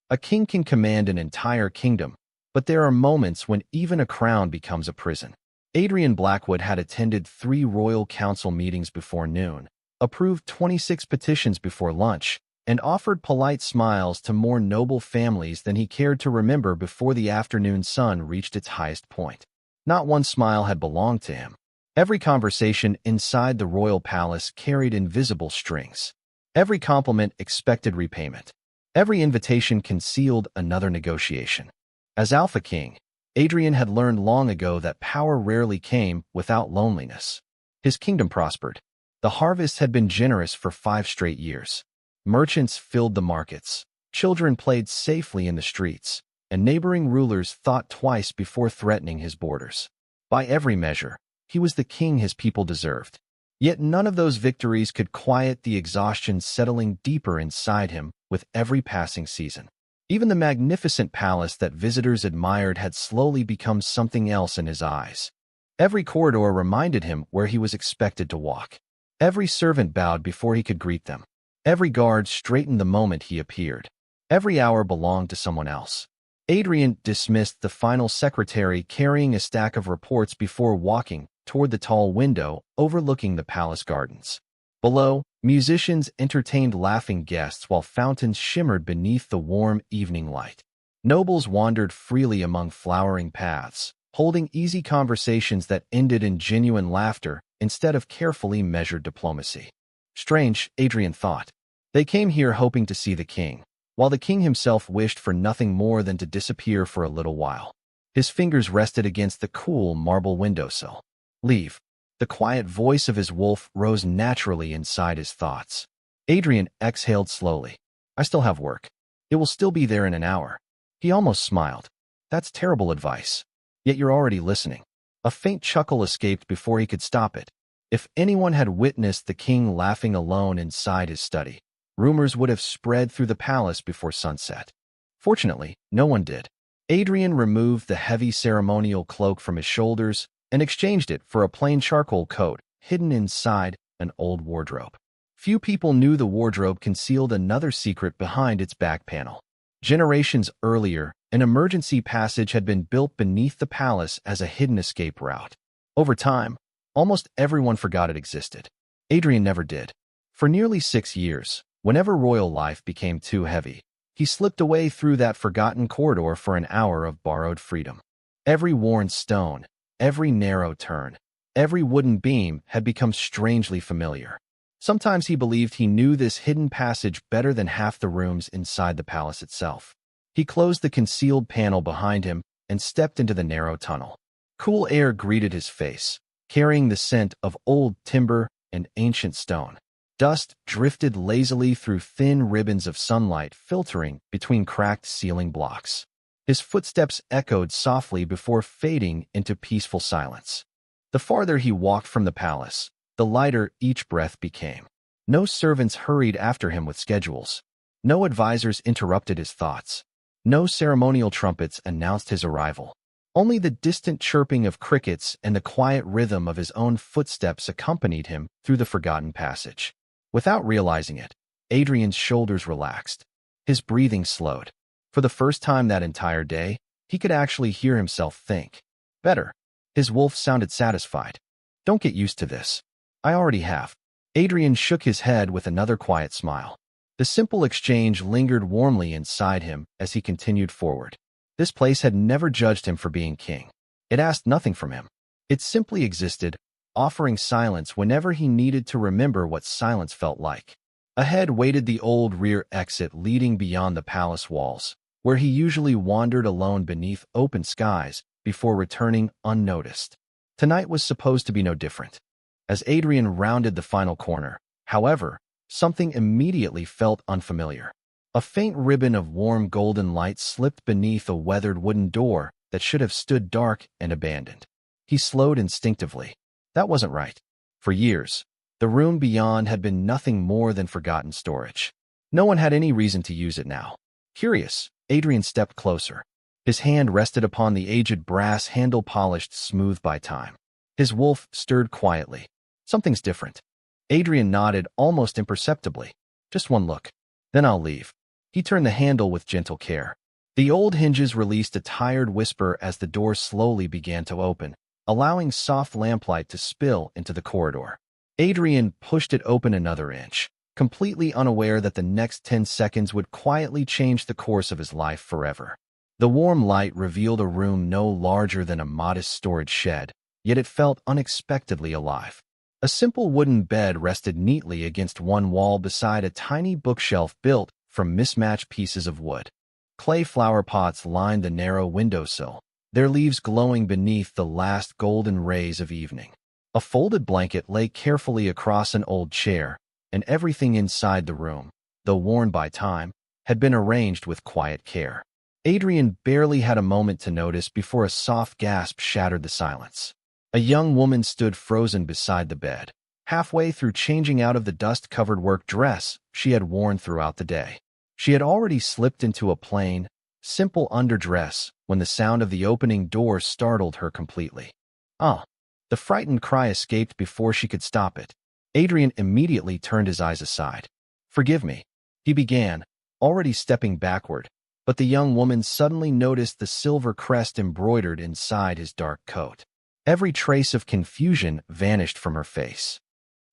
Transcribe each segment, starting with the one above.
A king can command an entire kingdom, but there are moments when even a crown becomes a prison. Adrian Blackwood had attended 3 royal council meetings before noon, approved 26 petitions before lunch, and offered polite smiles to more noble families than he cared to remember before the afternoon sun reached its highest point. Not one smile had belonged to him. Every conversation inside the royal palace carried invisible strings. Every compliment expected repayment. Every invitation concealed another negotiation. As Alpha King, Adrian had learned long ago that power rarely came without loneliness. His kingdom prospered. The harvest had been generous for 5 straight years. Merchants filled the markets, children played safely in the streets, and neighboring rulers thought twice before threatening his borders. By every measure, he was the king his people deserved. Yet none of those victories could quiet the exhaustion settling deeper inside him with every passing season. Even the magnificent palace that visitors admired had slowly become something else in his eyes. Every corridor reminded him where he was expected to walk. Every servant bowed before he could greet them. Every guard straightened the moment he appeared. Every hour belonged to someone else. Adrian dismissed the final secretary carrying a stack of reports before walking toward the tall window overlooking the palace gardens. Below, musicians entertained laughing guests while fountains shimmered beneath the warm evening light. Nobles wandered freely among flowering paths, holding easy conversations that ended in genuine laughter instead of carefully measured diplomacy. Strange, Adrian thought. They came here hoping to see the king, while the king himself wished for nothing more than to disappear for a little while. His fingers rested against the cool marble windowsill. Leave. The quiet voice of his wolf rose naturally inside his thoughts. Adrian exhaled slowly. I still have work. It will still be there in an hour. He almost smiled. That's terrible advice. Yet you're already listening. A faint chuckle escaped before he could stop it. If anyone had witnessed the king laughing alone inside his study, rumors would have spread through the palace before sunset. Fortunately, no one did. Adrian removed the heavy ceremonial cloak from his shoulders and exchanged it for a plain charcoal coat hidden inside an old wardrobe. Few people knew the wardrobe concealed another secret behind its back panel. Generations earlier, an emergency passage had been built beneath the palace as a hidden escape route. Over time, almost everyone forgot it existed. Adrian never did. For nearly 6 years, whenever royal life became too heavy, he slipped away through that forgotten corridor for an hour of borrowed freedom. Every worn stone, every narrow turn, every wooden beam had become strangely familiar. Sometimes he believed he knew this hidden passage better than half the rooms inside the palace itself. He closed the concealed panel behind him and stepped into the narrow tunnel. Cool air greeted his face, carrying the scent of old timber and ancient stone. Dust drifted lazily through thin ribbons of sunlight filtering between cracked ceiling blocks. His footsteps echoed softly before fading into peaceful silence. The farther he walked from the palace, the lighter each breath became. No servants hurried after him with schedules. No advisors interrupted his thoughts. No ceremonial trumpets announced his arrival. Only the distant chirping of crickets and the quiet rhythm of his own footsteps accompanied him through the forgotten passage. Without realizing it, Adrian's shoulders relaxed. His breathing slowed. For the first time that entire day, he could actually hear himself think. Better. His wolf sounded satisfied. Don't get used to this. I already have. Adrian shook his head with another quiet smile. The simple exchange lingered warmly inside him as he continued forward. This place had never judged him for being king. It asked nothing from him. It simply existed, offering silence whenever he needed to remember what silence felt like. Ahead waited the old rear exit leading beyond the palace walls, where he usually wandered alone beneath open skies before returning unnoticed. Tonight was supposed to be no different. As Adrian rounded the final corner, however, something immediately felt unfamiliar. A faint ribbon of warm golden light slipped beneath a weathered wooden door that should have stood dark and abandoned. He slowed instinctively. That wasn't right. For years, the room beyond had been nothing more than forgotten storage. No one had any reason to use it now. Curious, Adrian stepped closer. His hand rested upon the aged brass handle polished smooth by time. His wolf stirred quietly. Something's different. Adrian nodded almost imperceptibly. Just one look. Then I'll leave. He turned the handle with gentle care. The old hinges released a tired whisper as the door slowly began to open, allowing soft lamplight to spill into the corridor. Adrian pushed it open another inch, completely unaware that the next 10 seconds would quietly change the course of his life forever. The warm light revealed a room no larger than a modest storage shed, yet it felt unexpectedly alive. A simple wooden bed rested neatly against one wall beside a tiny bookshelf built from mismatched pieces of wood. Clay flower pots lined the narrow windowsill, their leaves glowing beneath the last golden rays of evening. A folded blanket lay carefully across an old chair, and everything inside the room, though worn by time, had been arranged with quiet care. Adrian barely had a moment to notice before a soft gasp shattered the silence. A young woman stood frozen beside the bed, halfway through changing out of the dust-covered work dress she had worn throughout the day. She had already slipped into a plain, simple underdress when the sound of the opening door startled her completely. "Ah!" The frightened cry escaped before she could stop it. Adrian immediately turned his eyes aside. "Forgive me," he began, already stepping backward, but the young woman suddenly noticed the silver crest embroidered inside his dark coat. Every trace of confusion vanished from her face.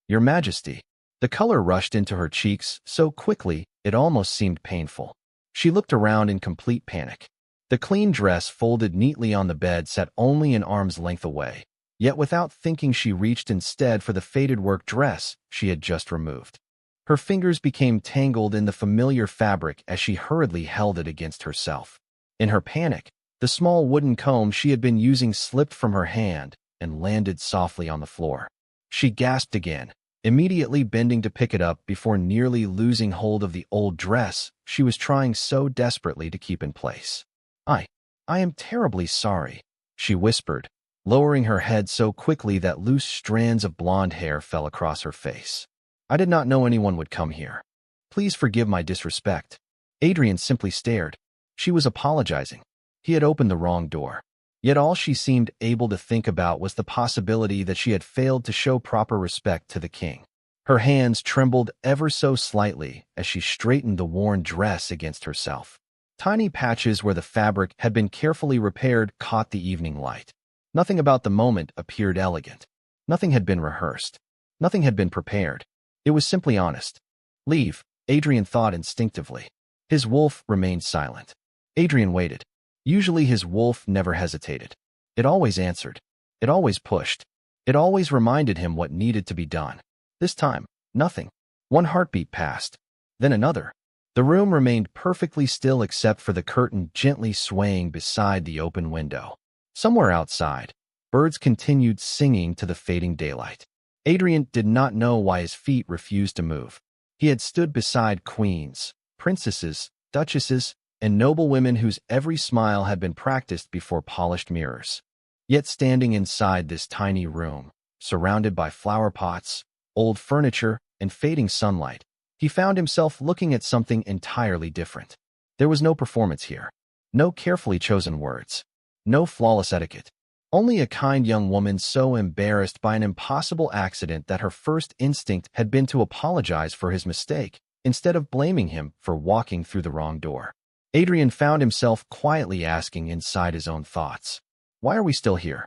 "Your Majesty." The color rushed into her cheeks so quickly it almost seemed painful. She looked around in complete panic. The clean dress folded neatly on the bed sat only an arm's length away, yet without thinking she reached instead for the faded work dress she had just removed. Her fingers became tangled in the familiar fabric as she hurriedly held it against herself. In her panic, the small wooden comb she had been using slipped from her hand and landed softly on the floor. She gasped again, immediately bending to pick it up before nearly losing hold of the old dress she was trying so desperately to keep in place. I am terribly sorry," she whispered, lowering her head so quickly that loose strands of blonde hair fell across her face. "I did not know anyone would come here. Please forgive my disrespect." Adrian simply stared. She was apologizing. He had opened the wrong door. Yet all she seemed able to think about was the possibility that she had failed to show proper respect to the king. Her hands trembled ever so slightly as she straightened the worn dress against herself. Tiny patches where the fabric had been carefully repaired caught the evening light. Nothing about the moment appeared elegant. Nothing had been rehearsed. Nothing had been prepared. It was simply honest. "Leave," Adrian thought instinctively. His wolf remained silent. Adrian waited. Usually his wolf never hesitated. It always answered. It always pushed. It always reminded him what needed to be done. This time, nothing. One heartbeat passed. Then another. The room remained perfectly still except for the curtain gently swaying beside the open window. Somewhere outside, birds continued singing to the fading daylight. Adrian did not know why his feet refused to move. He had stood beside queens, princesses, duchesses, and noble women whose every smile had been practiced before polished mirrors. Yet standing inside this tiny room, surrounded by flower pots, old furniture, and fading sunlight, he found himself looking at something entirely different. There was no performance here, no carefully chosen words, no flawless etiquette. Only a kind young woman so embarrassed by an impossible accident that her first instinct had been to apologize for his mistake, instead of blaming him for walking through the wrong door. Adrian found himself quietly asking inside his own thoughts, "Why are we still here?"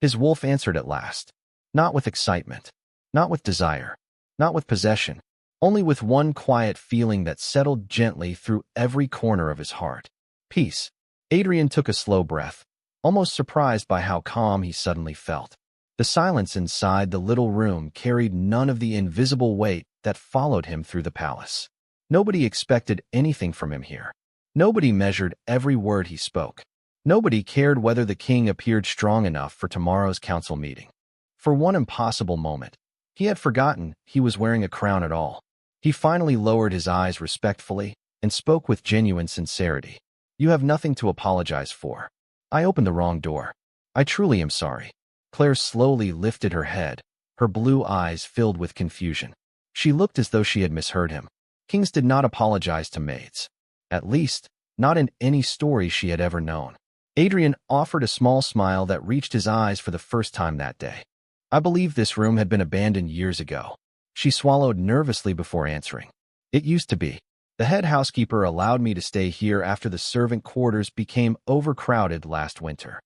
His wolf answered at last, not with excitement, not with desire, not with possession, only with one quiet feeling that settled gently through every corner of his heart. Peace. Adrian took a slow breath, almost surprised by how calm he suddenly felt. The silence inside the little room carried none of the invisible weight that followed him through the palace. Nobody expected anything from him here. Nobody measured every word he spoke. Nobody cared whether the king appeared strong enough for tomorrow's council meeting. For one impossible moment, he had forgotten he was wearing a crown at all. He finally lowered his eyes respectfully and spoke with genuine sincerity. "You have nothing to apologize for. I opened the wrong door. I truly am sorry." Claire slowly lifted her head, her blue eyes filled with confusion. She looked as though she had misheard him. Kings did not apologize to maids. At least, not in any story she had ever known. Adrian offered a small smile that reached his eyes for the first time that day. "I believe this room had been abandoned years ago." She swallowed nervously before answering. "It used to be." The head housekeeper allowed me to stay here after the servant quarters became overcrowded last winter.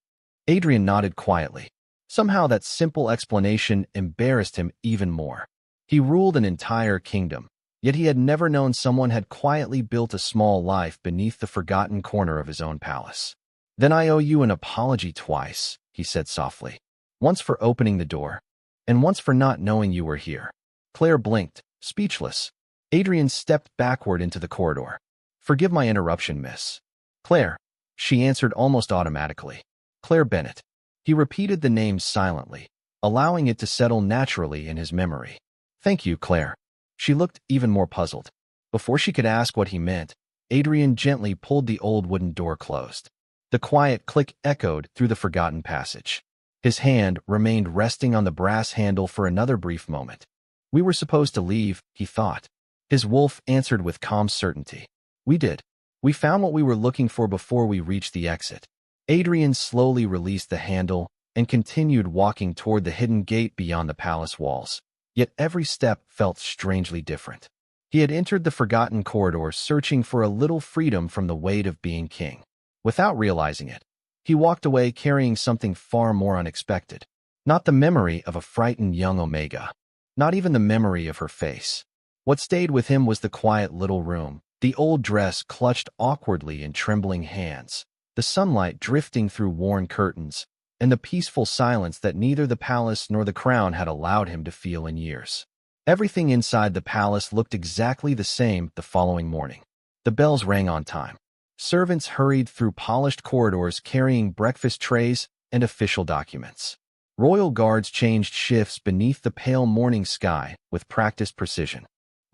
Adrian nodded quietly. Somehow that simple explanation embarrassed him even more. He ruled an entire kingdom, yet he had never known someone had quietly built a small life beneath the forgotten corner of his own palace. "Then I owe you an apology twice," he said softly. "Once for opening the door, and once for not knowing you were here." Claire blinked, speechless. Adrian stepped backward into the corridor. "Forgive my interruption, miss." "Claire," she answered almost automatically. "Claire Bennett." He repeated the name silently, allowing it to settle naturally in his memory. "Thank you, Claire." She looked even more puzzled. Before she could ask what he meant, Adrian gently pulled the old wooden door closed. The quiet click echoed through the forgotten passage. His hand remained resting on the brass handle for another brief moment. "We were supposed to leave," he thought. His wolf answered with calm certainty. "We did. We found what we were looking for before we reached the exit." Adrian slowly released the handle and continued walking toward the hidden gate beyond the palace walls. Yet every step felt strangely different. He had entered the forgotten corridor searching for a little freedom from the weight of being king. Without realizing it, he walked away carrying something far more unexpected. Not the memory of a frightened young Omega. Not even the memory of her face. What stayed with him was the quiet little room, the old dress clutched awkwardly in trembling hands, the sunlight drifting through worn curtains, and the peaceful silence that neither the palace nor the crown had allowed him to feel in years. Everything inside the palace looked exactly the same the following morning. The bells rang on time. Servants hurried through polished corridors carrying breakfast trays and official documents. Royal guards changed shifts beneath the pale morning sky with practiced precision.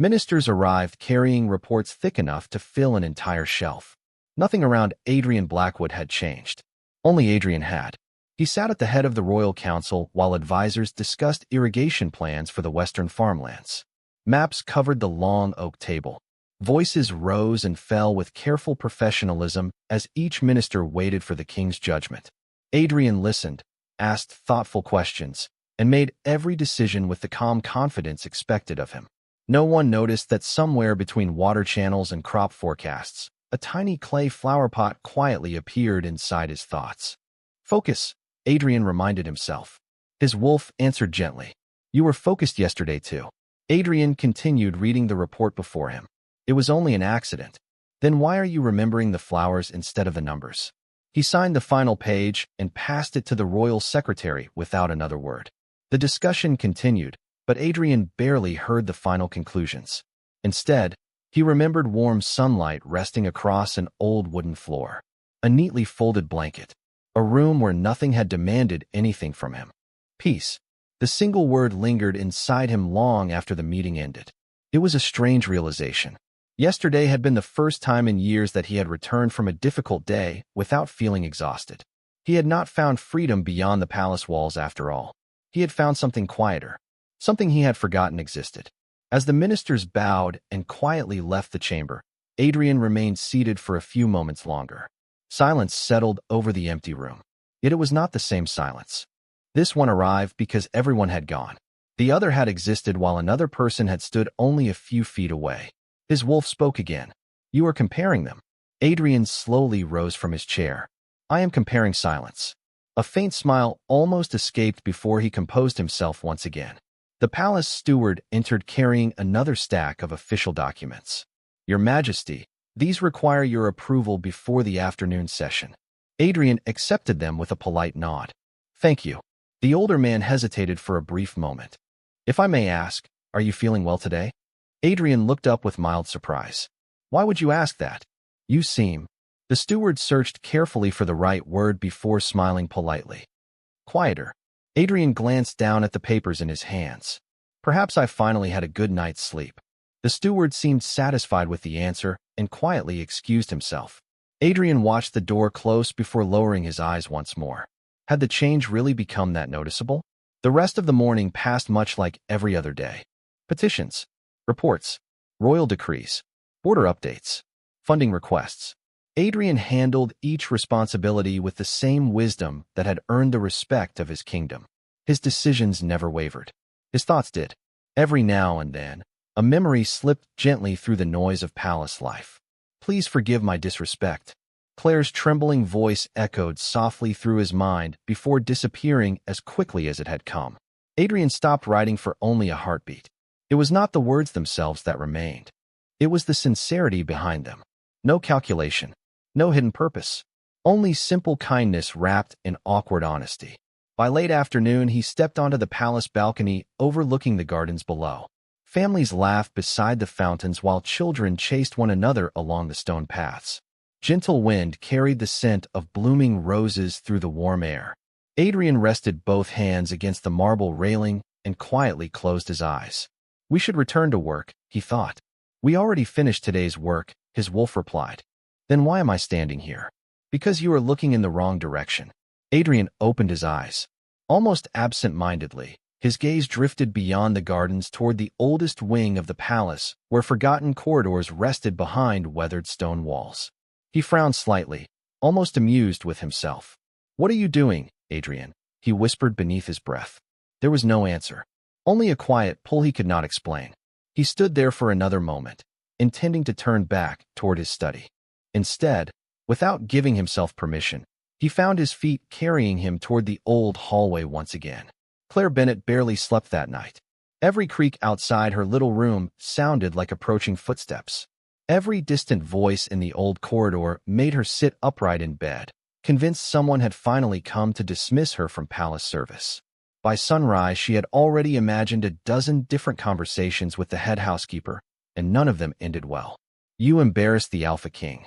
Ministers arrived carrying reports thick enough to fill an entire shelf. Nothing around Adrian Blackwood had changed. Only Adrian had. He sat at the head of the royal council while advisors discussed irrigation plans for the western farmlands. Maps covered the long oak table. Voices rose and fell with careful professionalism as each minister waited for the king's judgment. Adrian listened, asked thoughtful questions, and made every decision with the calm confidence expected of him. No one noticed that somewhere between water channels and crop forecasts, a tiny clay flower pot quietly appeared inside his thoughts. "Focus," Adrian reminded himself. His wolf answered gently. "You were focused yesterday too." Adrian continued reading the report before him. "It was only an accident." "Then why are you remembering the flowers instead of the numbers?" He signed the final page and passed it to the royal secretary without another word. The discussion continued, but Adrian barely heard the final conclusions. Instead, he remembered warm sunlight resting across an old wooden floor, a neatly folded blanket, a room where nothing had demanded anything from him. Peace. The single word lingered inside him long after the meeting ended. It was a strange realization. Yesterday had been the first time in years that he had returned from a difficult day without feeling exhausted. He had not found freedom beyond the palace walls after all. He had found something quieter, something he had forgotten existed. As the ministers bowed and quietly left the chamber, Adrian remained seated for a few moments longer. Silence settled over the empty room. Yet it was not the same silence. This one arrived because everyone had gone. The other had existed while another person had stood only a few feet away. His wolf spoke again. "You are comparing them." Adrian slowly rose from his chair. "I am comparing silence." A faint smile almost escaped before he composed himself once again. The palace steward entered carrying another stack of official documents. "Your Majesty, these require your approval before the afternoon session." Adrian accepted them with a polite nod. "Thank you." The older man hesitated for a brief moment. "If I may ask, are you feeling well today?" Adrian looked up with mild surprise. "Why would you ask that?" "You seem—" The steward searched carefully for the right word before smiling politely. "Quieter." Adrian glanced down at the papers in his hands. "Perhaps I finally had a good night's sleep." The steward seemed satisfied with the answer and quietly excused himself. Adrian watched the door close before lowering his eyes once more. Had the change really become that noticeable? The rest of the morning passed much like every other day. Petitions, reports, royal decrees, border updates, funding requests. Adrian handled each responsibility with the same wisdom that had earned the respect of his kingdom. His decisions never wavered. His thoughts did. Every now and then, A memory slipped gently through the noise of palace life. Please forgive my disrespect. Claire's trembling voice echoed softly through his mind before disappearing as quickly as it had come. Adrian stopped writing for only a heartbeat. It was not the words themselves that remained. It was the sincerity behind them. No calculation. No hidden purpose. Only simple kindness wrapped in awkward honesty. By late afternoon, he stepped onto the palace balcony overlooking the gardens below. Families laughed beside the fountains while children chased one another along the stone paths. Gentle wind carried the scent of blooming roses through the warm air. Adrian rested both hands against the marble railing and quietly closed his eyes. We should return to work, he thought. We already finished today's work, his wolf replied. Then why am I standing here? Because you are looking in the wrong direction. Adrian opened his eyes. Almost absent-mindedly, his gaze drifted beyond the gardens toward the oldest wing of the palace, where forgotten corridors rested behind weathered stone walls. He frowned slightly, almost amused with himself. What are you doing, Adrian? He whispered beneath his breath. There was no answer. Only a quiet pull he could not explain. He stood there for another moment, intending to turn back toward his study. Instead, without giving himself permission, he found his feet carrying him toward the old hallway once again. Claire Bennett barely slept that night. Every creak outside her little room sounded like approaching footsteps. Every distant voice in the old corridor made her sit upright in bed, convinced someone had finally come to dismiss her from palace service. By sunrise, she had already imagined a dozen different conversations with the head housekeeper, and none of them ended well. You embarrassed the Alpha King.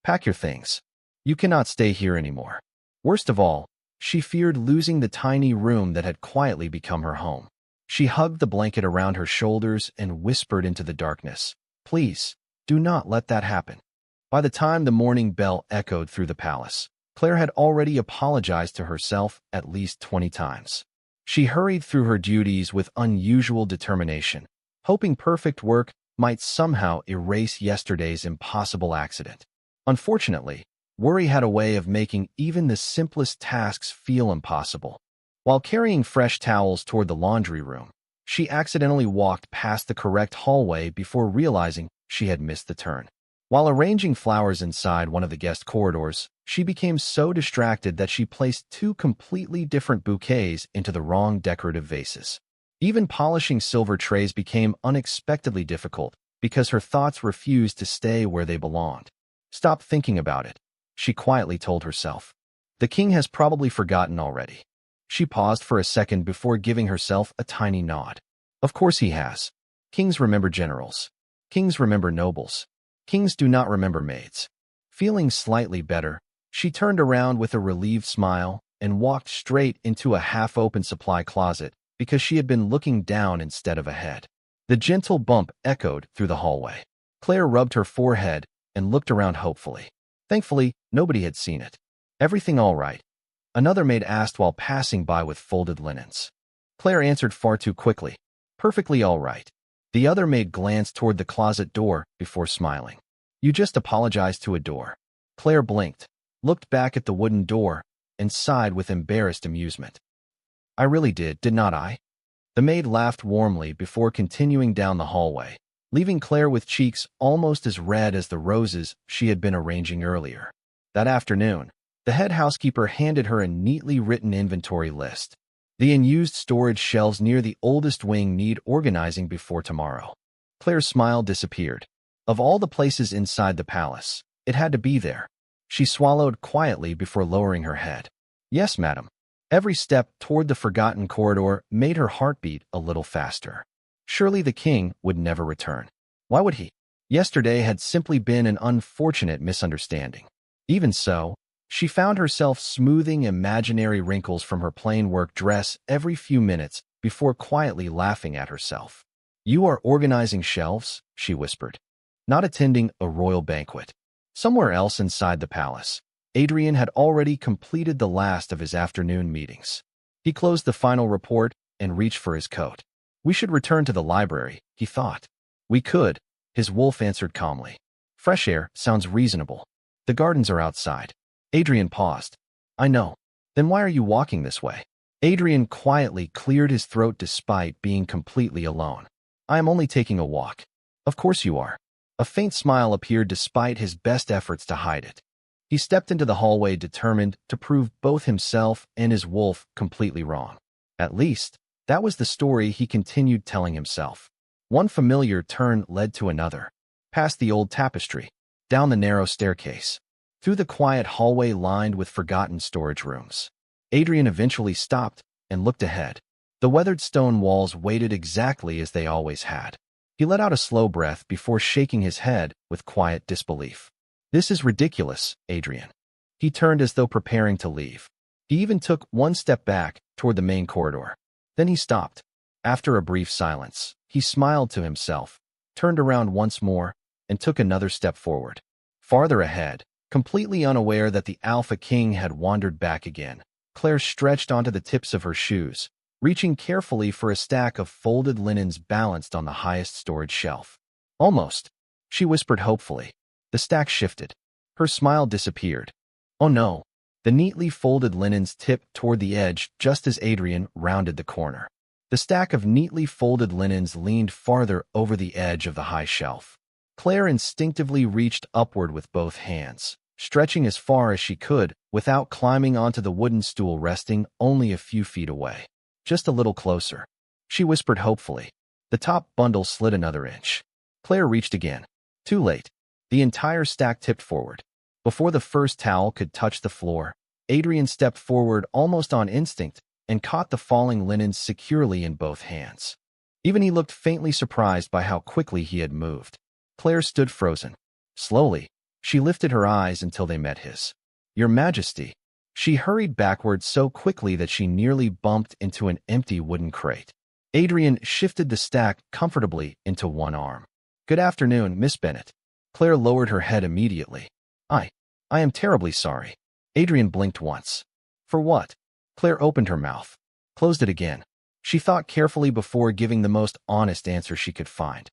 Pack your things. You cannot stay here anymore. Worst of all, she feared losing the tiny room that had quietly become her home. She hugged the blanket around her shoulders and whispered into the darkness, "Please, do not let that happen." By the time the morning bell echoed through the palace, Claire had already apologized to herself at least 20 times. She hurried through her duties with unusual determination, hoping perfect work might somehow erase yesterday's impossible accident. Unfortunately, worry had a way of making even the simplest tasks feel impossible. While carrying fresh towels toward the laundry room, she accidentally walked past the correct hallway before realizing she had missed the turn. While arranging flowers inside one of the guest corridors, she became so distracted that she placed two completely different bouquets into the wrong decorative vases. Even polishing silver trays became unexpectedly difficult because her thoughts refused to stay where they belonged. Stop thinking about it, she quietly told herself. The king has probably forgotten already. She paused for a second before giving herself a tiny nod. Of course he has. Kings remember generals. Kings remember nobles. Kings do not remember maids. Feeling slightly better, she turned around with a relieved smile and walked straight into a half-open supply closet because she had been looking down instead of ahead. The gentle bump echoed through the hallway. Claire rubbed her forehead and looked around hopefully. Thankfully, nobody had seen it. Everything all right? Another maid asked while passing by with folded linens. Claire answered far too quickly. Perfectly all right. The other maid glanced toward the closet door before smiling. You just apologized to a door. Claire blinked, looked back at the wooden door, and sighed with embarrassed amusement. I really did not I? The maid laughed warmly before continuing down the hallway, leaving Claire with cheeks almost as red as the roses she had been arranging earlier. That afternoon, the head housekeeper handed her a neatly written inventory list. The unused storage shelves near the oldest wing need organizing before tomorrow. Claire's smile disappeared. Of all the places inside the palace, it had to be there. She swallowed quietly before lowering her head. Yes, madam. Every step toward the forgotten corridor made her heart beat a little faster. Surely the king would never return. Why would he? Yesterday had simply been an unfortunate misunderstanding. Even so, she found herself smoothing imaginary wrinkles from her plain work dress every few minutes before quietly laughing at herself. You are organizing shelves, she whispered. Not attending a royal banquet. Somewhere else inside the palace, Adrian had already completed the last of his afternoon meetings. He closed the final report and reached for his coat. We should return to the library, he thought. We could, his wolf answered calmly. Fresh air sounds reasonable. The gardens are outside. Adrian paused. I know. Then why are you walking this way? Adrian quietly cleared his throat despite being completely alone. I am only taking a walk. Of course you are. A faint smile appeared despite his best efforts to hide it. He stepped into the hallway determined to prove both himself and his wolf completely wrong. At least, that was the story he continued telling himself. One familiar turn led to another. Past the old tapestry, down the narrow staircase, through the quiet hallway lined with forgotten storage rooms. Adrian eventually stopped and looked ahead. The weathered stone walls waited exactly as they always had. He let out a slow breath before shaking his head with quiet disbelief. This is ridiculous, Adrian. He turned as though preparing to leave. He even took one step back toward the main corridor. Then he stopped. After a brief silence, he smiled to himself, turned around once more, and took another step forward. Farther ahead, completely unaware that the Alpha King had wandered back again, Claire stretched onto the tips of her shoes, reaching carefully for a stack of folded linens balanced on the highest storage shelf. Almost, she whispered hopefully. The stack shifted. Her smile disappeared. Oh no. The neatly folded linens tipped toward the edge just as Adrian rounded the corner. The stack of neatly folded linens leaned farther over the edge of the high shelf. Claire instinctively reached upward with both hands, stretching as far as she could without climbing onto the wooden stool resting only a few feet away. Just a little closer, she whispered hopefully. The top bundle slid another inch. Claire reached again. Too late. The entire stack tipped forward. Before the first towel could touch the floor, Adrian stepped forward almost on instinct and caught the falling linens securely in both hands. Even he looked faintly surprised by how quickly he had moved. Claire stood frozen. Slowly, she lifted her eyes until they met his. Your Majesty. She hurried backward so quickly that she nearly bumped into an empty wooden crate. Adrian shifted the stack comfortably into one arm. Good afternoon, Miss Bennet. Claire lowered her head immediately. I am terribly sorry. Adrian blinked once. For what? Claire opened her mouth, closed it again. She thought carefully before giving the most honest answer she could find.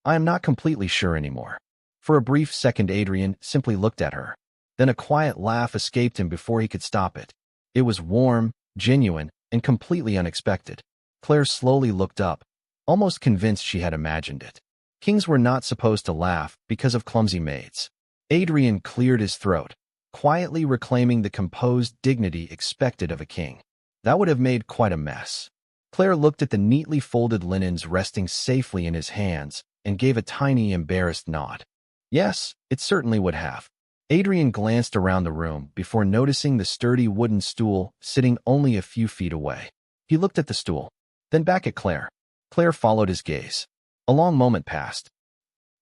I am not completely sure anymore. For a brief second, Adrian simply looked at her. Then a quiet laugh escaped him before he could stop it. It was warm, genuine, and completely unexpected. Claire slowly looked up, almost convinced she had imagined it. Kings were not supposed to laugh because of clumsy maids. Adrian cleared his throat, quietly reclaiming the composed dignity expected of a king. That would have made quite a mess. Claire looked at the neatly folded linens resting safely in his hands and gave a tiny, embarrassed nod. Yes, it certainly would have. Adrian glanced around the room before noticing the sturdy wooden stool sitting only a few feet away. He looked at the stool, then back at Claire. Claire followed his gaze. A long moment passed.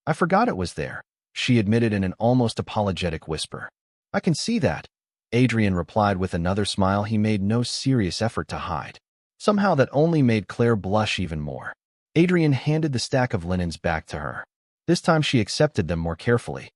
I forgot it was there, she admitted in an almost apologetic whisper. I can see that, Adrian replied with another smile he made no serious effort to hide. Somehow that only made Claire blush even more. Adrian handed the stack of linens back to her. This time she accepted them more carefully.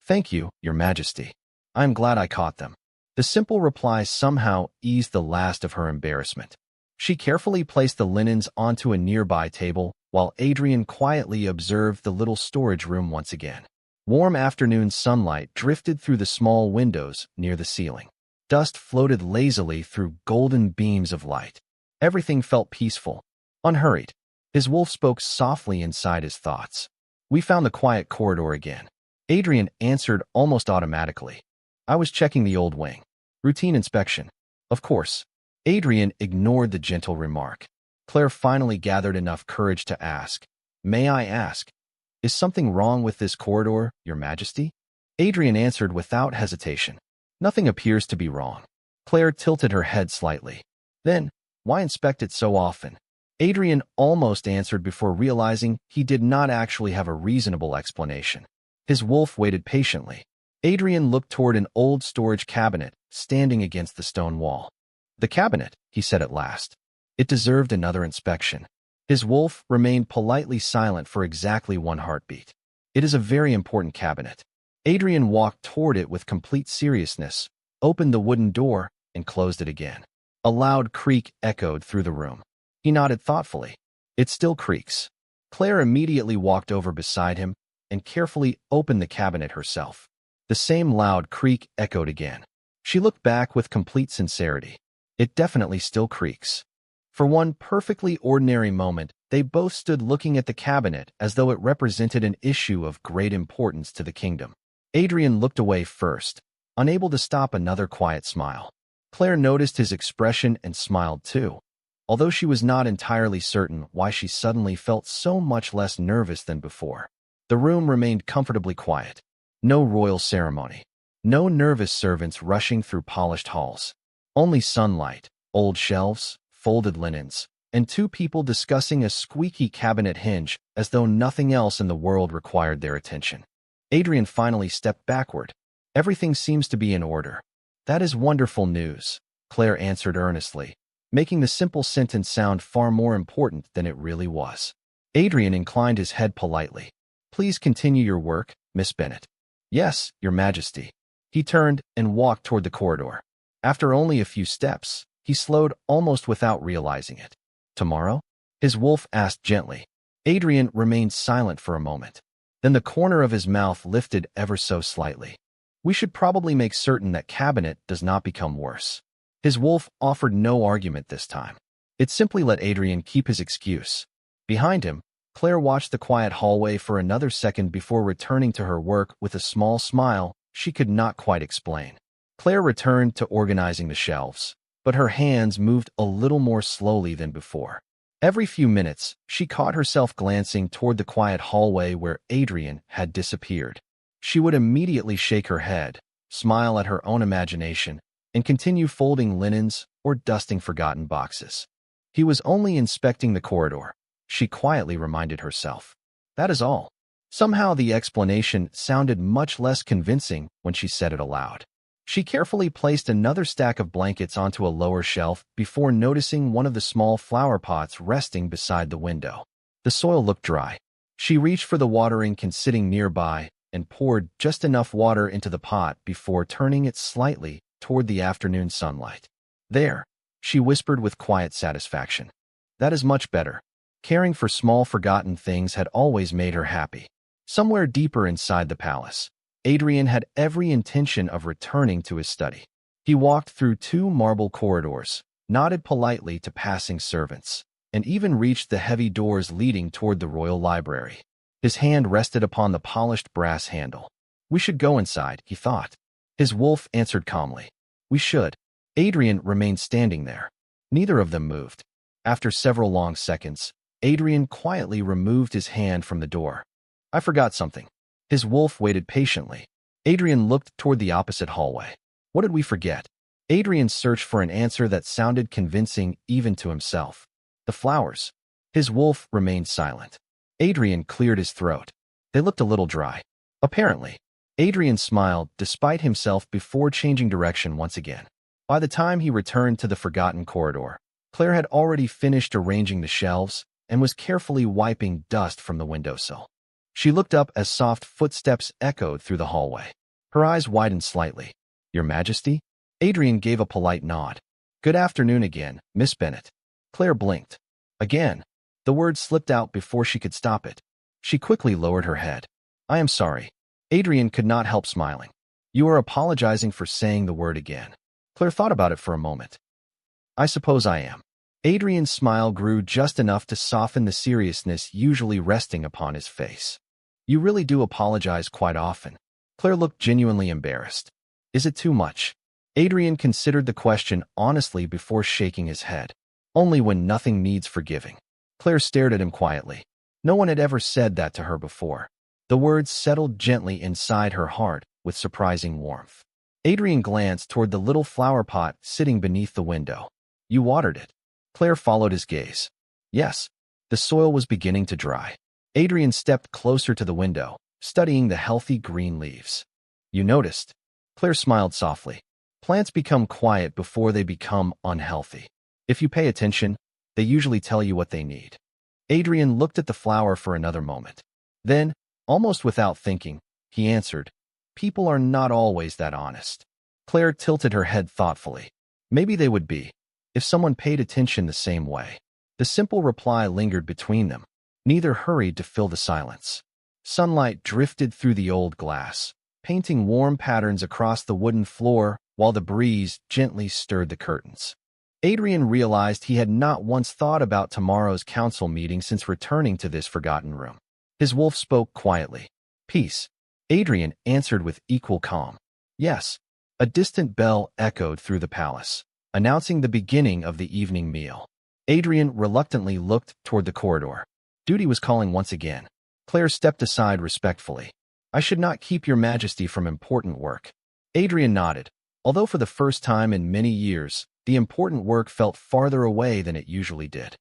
Thank you, Your Majesty. I am glad I caught them. The simple reply somehow eased the last of her embarrassment. She carefully placed the linens onto a nearby table while Adrian quietly observed the little storage room once again. Warm afternoon sunlight drifted through the small windows near the ceiling. Dust floated lazily through golden beams of light. Everything felt peaceful, unhurried. His wolf spoke softly inside his thoughts. We found the quiet corridor again. Adrian answered almost automatically. I was checking the old wing. Routine inspection. Of course. Adrian ignored the gentle remark. Claire finally gathered enough courage to ask, May I ask, is something wrong with this corridor, Your Majesty? Adrian answered without hesitation. Nothing appears to be wrong. Claire tilted her head slightly. Then, why inspect it so often? Adrian almost answered before realizing he did not actually have a reasonable explanation. His wolf waited patiently. Adrian looked toward an old storage cabinet standing against the stone wall. The cabinet, he said at last. It deserved another inspection. His wolf remained politely silent for exactly one heartbeat. It is a very important cabinet. Adrian walked toward it with complete seriousness, opened the wooden door, and closed it again. A loud creak echoed through the room. He nodded thoughtfully. It still creaks. Claire immediately walked over beside him and carefully opened the cabinet herself. The same loud creak echoed again. She looked back with complete sincerity. It definitely still creaks. For one perfectly ordinary moment, they both stood looking at the cabinet as though it represented an issue of great importance to the kingdom. Adrian looked away first, unable to stop another quiet smile. Claire noticed his expression and smiled too, although she was not entirely certain why she suddenly felt so much less nervous than before. The room remained comfortably quiet. No royal ceremony. No nervous servants rushing through polished halls. Only sunlight, old shelves, folded linens, and two people discussing a squeaky cabinet hinge as though nothing else in the world required their attention. Adrian finally stepped backward. Everything seems to be in order. That is wonderful news, Claire answered earnestly, making the simple sentence sound far more important than it really was. Adrian inclined his head politely. Please continue your work, Miss Bennet. Yes, Your Majesty. He turned and walked toward the corridor. After only a few steps, he slowed almost without realizing it. Tomorrow? His wolf asked gently. Adrian remained silent for a moment. Then the corner of his mouth lifted ever so slightly. We should probably make certain that cabinet does not become worse. His wolf offered no argument this time. It simply let Adrian keep his excuse. Behind him, Claire watched the quiet hallway for another second before returning to her work with a small smile she could not quite explain. Claire returned to organizing the shelves, but her hands moved a little more slowly than before. Every few minutes, she caught herself glancing toward the quiet hallway where Adrian had disappeared. She would immediately shake her head, smile at her own imagination, and continue folding linens or dusting forgotten boxes. He was only inspecting the corridor, she quietly reminded herself. That is all. Somehow the explanation sounded much less convincing when she said it aloud. She carefully placed another stack of blankets onto a lower shelf before noticing one of the small flower pots resting beside the window. The soil looked dry. She reached for the watering can sitting nearby and poured just enough water into the pot before turning it slightly toward the afternoon sunlight. There, she whispered with quiet satisfaction. That is much better. Caring for small forgotten things had always made her happy. Somewhere deeper inside the palace, Adrian had every intention of returning to his study. He walked through 2 marble corridors, nodded politely to passing servants, and even reached the heavy doors leading toward the royal library. His hand rested upon the polished brass handle. We should go inside, he thought. His wolf answered calmly. We should. Adrian remained standing there. Neither of them moved. After several long seconds, Adrian quietly removed his hand from the door. I forgot something. His wolf waited patiently. Adrian looked toward the opposite hallway. What did we forget? Adrian searched for an answer that sounded convincing even to himself. The flowers. His wolf remained silent. Adrian cleared his throat. They looked a little dry. Apparently. Adrian smiled despite himself before changing direction once again. By the time he returned to the forgotten corridor, Claire had already finished arranging the shelves and was carefully wiping dust from the windowsill. She looked up as soft footsteps echoed through the hallway. Her eyes widened slightly. Your Majesty? Adrian gave a polite nod. Good afternoon again, Miss Bennet. Claire blinked. Again. The word slipped out before she could stop it. She quickly lowered her head. I am sorry. Adrian could not help smiling. You are apologizing for saying the word again. Claire thought about it for a moment. I suppose I am. Adrian's smile grew just enough to soften the seriousness usually resting upon his face. You really do apologize quite often. Claire looked genuinely embarrassed. Is it too much? Adrian considered the question honestly before shaking his head. Only when nothing needs forgiving. Claire stared at him quietly. No one had ever said that to her before. The words settled gently inside her heart with surprising warmth. Adrian glanced toward the little flower pot sitting beneath the window. You watered it. Claire followed his gaze. Yes. The soil was beginning to dry. Adrian stepped closer to the window, studying the healthy green leaves. You noticed? Claire smiled softly. Plants become quiet before they become unhealthy. If you pay attention, they usually tell you what they need. Adrian looked at the flower for another moment. Then, almost without thinking, he answered, People are not always that honest. Claire tilted her head thoughtfully. Maybe they would be, if someone paid attention the same way. The simple reply lingered between them. Neither hurried to fill the silence. Sunlight drifted through the old glass, painting warm patterns across the wooden floor while the breeze gently stirred the curtains. Adrian realized he had not once thought about tomorrow's council meeting since returning to this forgotten room. His wolf spoke quietly. Peace. Adrian answered with equal calm. Yes. A distant bell echoed through the palace, announcing the beginning of the evening meal. Adrian reluctantly looked toward the corridor. Duty was calling once again. Claire stepped aside respectfully. I should not keep your majesty from important work. Adrian nodded. Although for the first time in many years, the important work felt farther away than it usually did.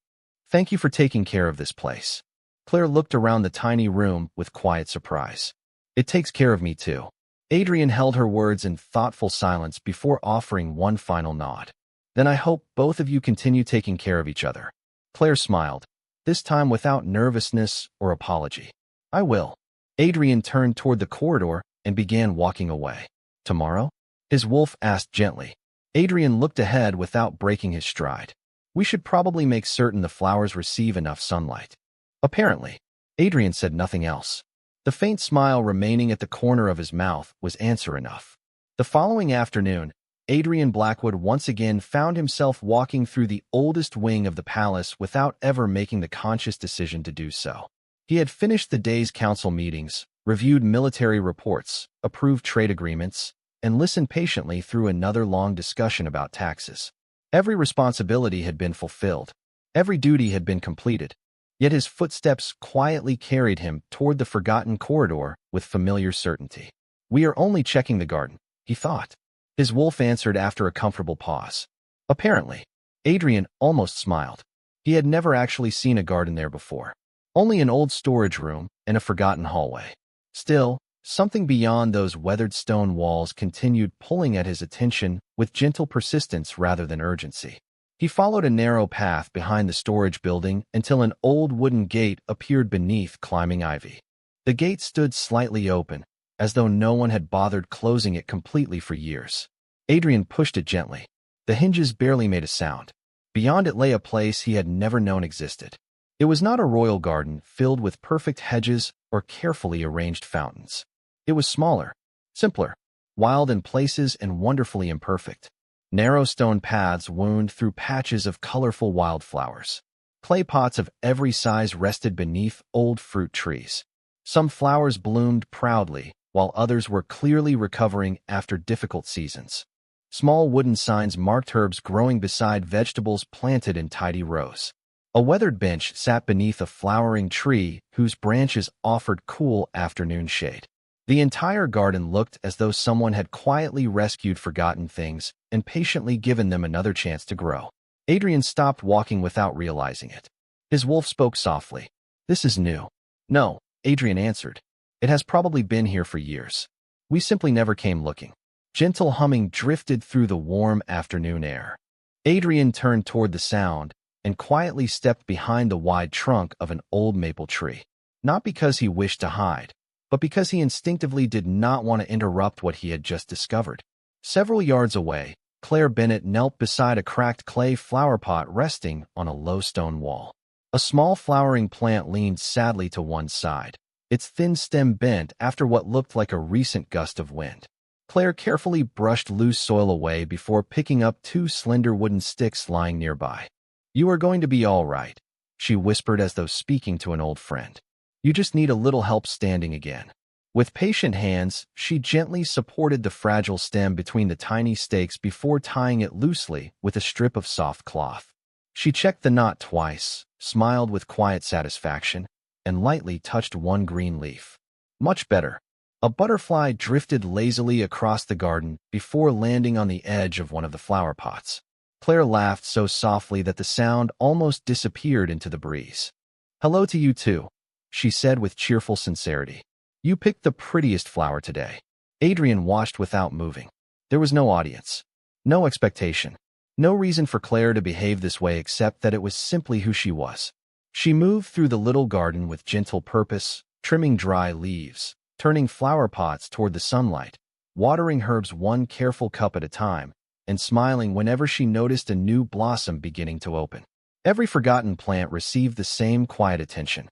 Thank you for taking care of this place. Claire looked around the tiny room with quiet surprise. It takes care of me too. Adrian held her words in thoughtful silence before offering one final nod. Then I hope both of you continue taking care of each other. Claire smiled, this time without nervousness or apology. I will. Adrian turned toward the corridor and began walking away. Tomorrow? His wolf asked gently. Adrian looked ahead without breaking his stride. We should probably make certain the flowers receive enough sunlight. Apparently. Adrian said nothing else. The faint smile remaining at the corner of his mouth was answer enough. The following afternoon, Adrian Blackwood once again found himself walking through the oldest wing of the palace without ever making the conscious decision to do so. He had finished the day's council meetings, reviewed military reports, approved trade agreements, and listened patiently through another long discussion about taxes. Every responsibility had been fulfilled. Every duty had been completed. Yet his footsteps quietly carried him toward the forgotten corridor with familiar certainty. We are only checking the garden, he thought. His wolf answered after a comfortable pause. Apparently. Adrian almost smiled. He had never actually seen a garden there before. Only an old storage room and a forgotten hallway. Still, something beyond those weathered stone walls continued pulling at his attention with gentle persistence rather than urgency. He followed a narrow path behind the storage building until an old wooden gate appeared beneath climbing ivy. The gate stood slightly open, as though no one had bothered closing it completely for years. Adrian pushed it gently. The hinges barely made a sound. Beyond it lay a place he had never known existed. It was not a royal garden filled with perfect hedges or carefully arranged fountains. It was smaller, simpler, wild in places and wonderfully imperfect. Narrow stone paths wound through patches of colorful wildflowers. Clay pots of every size rested beneath old fruit trees. Some flowers bloomed proudly, while others were clearly recovering after difficult seasons. Small wooden signs marked herbs growing beside vegetables planted in tidy rows. A weathered bench sat beneath a flowering tree whose branches offered cool afternoon shade. The entire garden looked as though someone had quietly rescued forgotten things and patiently given them another chance to grow. Adrian stopped walking without realizing it. His wolf spoke softly. This is new. No, Adrian answered. It has probably been here for years. We simply never came looking. Gentle humming drifted through the warm afternoon air. Adrian turned toward the sound and quietly stepped behind the wide trunk of an old maple tree. Not because he wished to hide, but because he instinctively did not want to interrupt what he had just discovered. Several yards away, Claire Bennett knelt beside a cracked clay flower pot resting on a low stone wall. A small flowering plant leaned sadly to one side, its thin stem bent after what looked like a recent gust of wind. Claire carefully brushed loose soil away before picking up two slender wooden sticks lying nearby. You are going to be all right, she whispered as though speaking to an old friend. You just need a little help standing again. With patient hands, she gently supported the fragile stem between the tiny stakes before tying it loosely with a strip of soft cloth. She checked the knot twice, smiled with quiet satisfaction, and lightly touched one green leaf. Much better. A butterfly drifted lazily across the garden before landing on the edge of one of the flower pots. Claire laughed so softly that the sound almost disappeared into the breeze. Hello to you too, she said with cheerful sincerity. You picked the prettiest flower today. Adrian watched without moving. There was no audience, no expectation, no reason for Claire to behave this way except that it was simply who she was. She moved through the little garden with gentle purpose, trimming dry leaves, turning flower pots toward the sunlight, watering herbs one careful cup at a time, and smiling whenever she noticed a new blossom beginning to open. Every forgotten plant received the same quiet attention.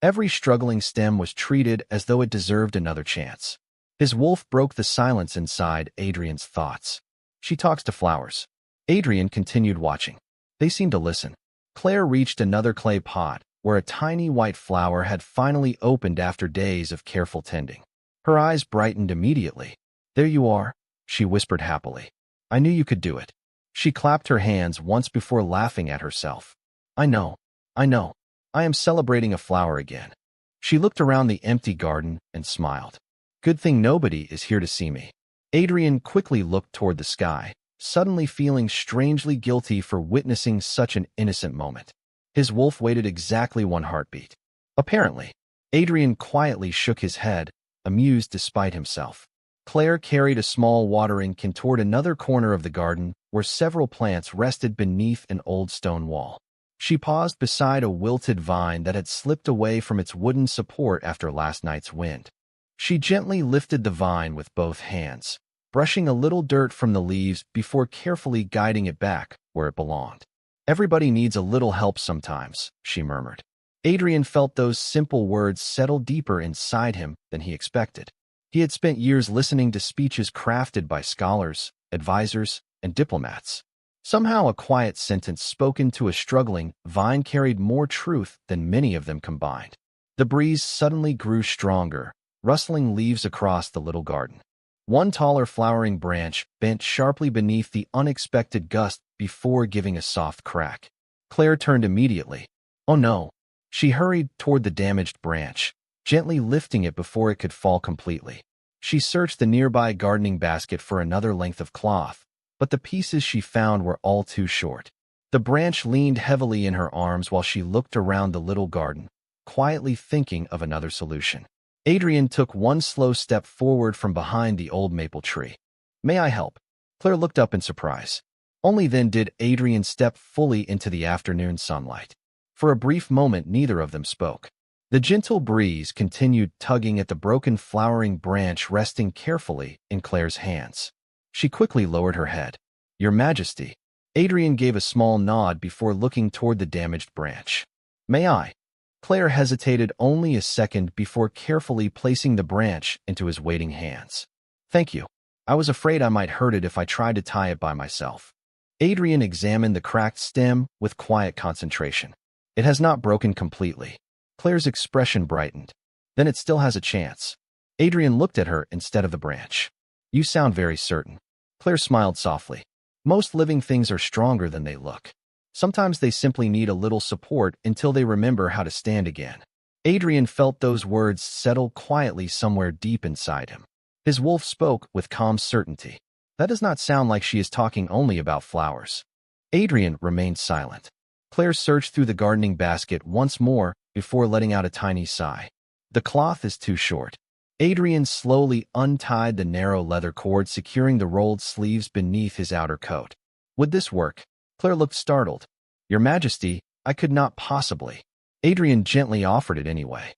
Every struggling stem was treated as though it deserved another chance. His wolf broke the silence inside Adrian's thoughts. She talks to flowers. Adrian continued watching. They seemed to listen. Claire reached another clay pot, where a tiny white flower had finally opened after days of careful tending. Her eyes brightened immediately. "There you are," she whispered happily. "I knew you could do it." She clapped her hands once before laughing at herself. I know. I am celebrating a flower again." She looked around the empty garden and smiled. "Good thing nobody is here to see me." Adrian quickly looked toward the sky, suddenly feeling strangely guilty for witnessing such an innocent moment. His wolf waited exactly 1 heartbeat. Apparently, Adrian quietly shook his head, amused despite himself. Claire carried a small watering can toward another corner of the garden where several plants rested beneath an old stone wall. She paused beside a wilted vine that had slipped away from its wooden support after last night's wind. She gently lifted the vine with both hands, brushing a little dirt from the leaves before carefully guiding it back where it belonged. "Everybody needs a little help sometimes," she murmured. Adrian felt those simple words settle deeper inside him than he expected. He had spent years listening to speeches crafted by scholars, advisors, and diplomats. Somehow a quiet sentence spoken to a struggling vine carried more truth than many of them combined. The breeze suddenly grew stronger, rustling leaves across the little garden. One taller flowering branch bent sharply beneath the unexpected gust before giving a soft crack. Claire turned immediately. Oh no! She hurried toward the damaged branch, gently lifting it before it could fall completely. She searched the nearby gardening basket for another length of cloth, but the pieces she found were all too short. The branch leaned heavily in her arms while she looked around the little garden, quietly thinking of another solution. Adrian took one slow step forward from behind the old maple tree. "May I help?" Claire looked up in surprise. Only then did Adrian step fully into the afternoon sunlight. For a brief moment, neither of them spoke. The gentle breeze continued tugging at the broken flowering branch resting carefully in Claire's hands. She quickly lowered her head. "Your Majesty." Adrian gave a small nod before looking toward the damaged branch. "May I?" Claire hesitated only a second before carefully placing the branch into his waiting hands. "Thank you. I was afraid I might hurt it if I tried to tie it by myself." Adrian examined the cracked stem with quiet concentration. "It has not broken completely." Claire's expression brightened. "Then it still has a chance." Adrian looked at her instead of the branch. "You sound very certain." Claire smiled softly. "Most living things are stronger than they look. Sometimes they simply need a little support until they remember how to stand again." Adrian felt those words settle quietly somewhere deep inside him. His wolf spoke with calm certainty. That does not sound like she is talking only about flowers. Adrian remained silent. Claire searched through the gardening basket once more before letting out a tiny sigh. "The cloth is too short." Adrian slowly untied the narrow leather cord securing the rolled sleeves beneath his outer coat. "Would this work?" Claire looked startled. "Your Majesty, I could not possibly." Adrian gently offered it anyway.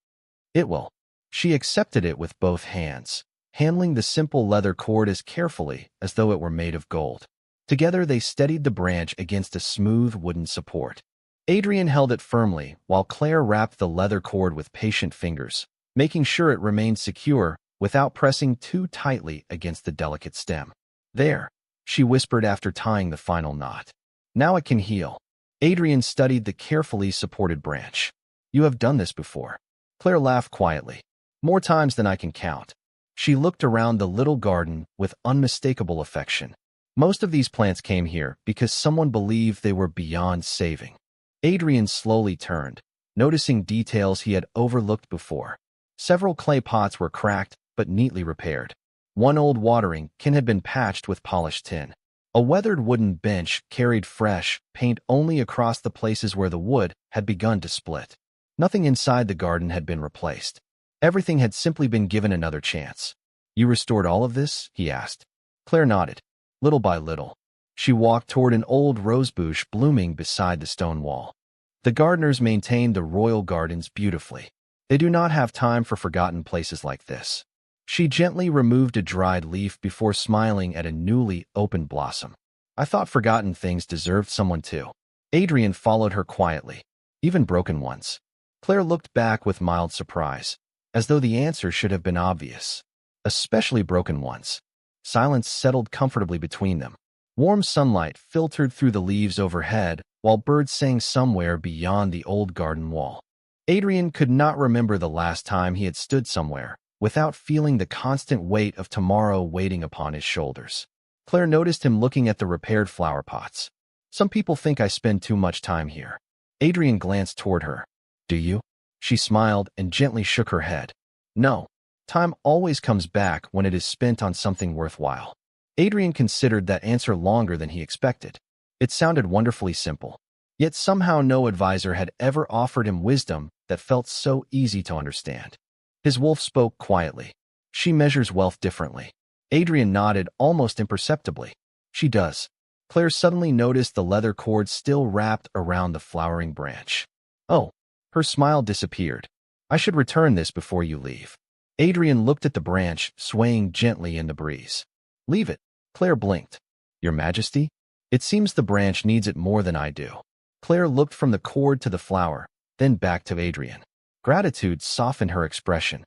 "It will." She accepted it with both hands, handling the simple leather cord as carefully as though it were made of gold. Together they steadied the branch against a smooth wooden support. Adrian held it firmly while Claire wrapped the leather cord with patient fingers, making sure it remained secure without pressing too tightly against the delicate stem. "There," she whispered after tying the final knot. "Now it can heal." Adrian studied the carefully supported branch. "You have done this before." Claire laughed quietly. "More times than I can count." She looked around the little garden with unmistakable affection. Most of these plants came here because someone believed they were beyond saving. Adrian slowly turned, noticing details he had overlooked before. Several clay pots were cracked but neatly repaired. One old watering can had been patched with polished tin. A weathered wooden bench carried fresh paint only across the places where the wood had begun to split. Nothing inside the garden had been replaced. Everything had simply been given another chance. "You restored all of this?" he asked. Claire nodded. Little by little. She walked toward an old rosebush blooming beside the stone wall. "The gardeners maintained the royal gardens beautifully. They do not have time for forgotten places like this." She gently removed a dried leaf before smiling at a newly opened blossom. "I thought forgotten things deserved someone too." Adrian followed her quietly. "Even broken ones?" Claire looked back with mild surprise, as though the answer should have been obvious. "Especially broken ones." Silence settled comfortably between them. Warm sunlight filtered through the leaves overhead, while birds sang somewhere beyond the old garden wall. Adrian could not remember the last time he had stood somewhere without feeling the constant weight of tomorrow waiting upon his shoulders. Claire noticed him looking at the repaired flower pots. Some people think I spend too much time here. Adrian glanced toward her. Do you? She smiled and gently shook her head. No. Time always comes back when it is spent on something worthwhile. Adrian considered that answer longer than he expected. It sounded wonderfully simple. Yet somehow no advisor had ever offered him wisdom that felt so easy to understand. His wolf spoke quietly. She measures wealth differently. Adrian nodded almost imperceptibly. She does. Claire suddenly noticed the leather cord still wrapped around the flowering branch. Oh. Her smile disappeared. I should return this before you leave. Adrian looked at the branch, swaying gently in the breeze. Leave it. Claire blinked. Your Majesty? It seems the branch needs it more than I do. Claire looked from the cord to the flower, then back to Adrian. Gratitude softened her expression.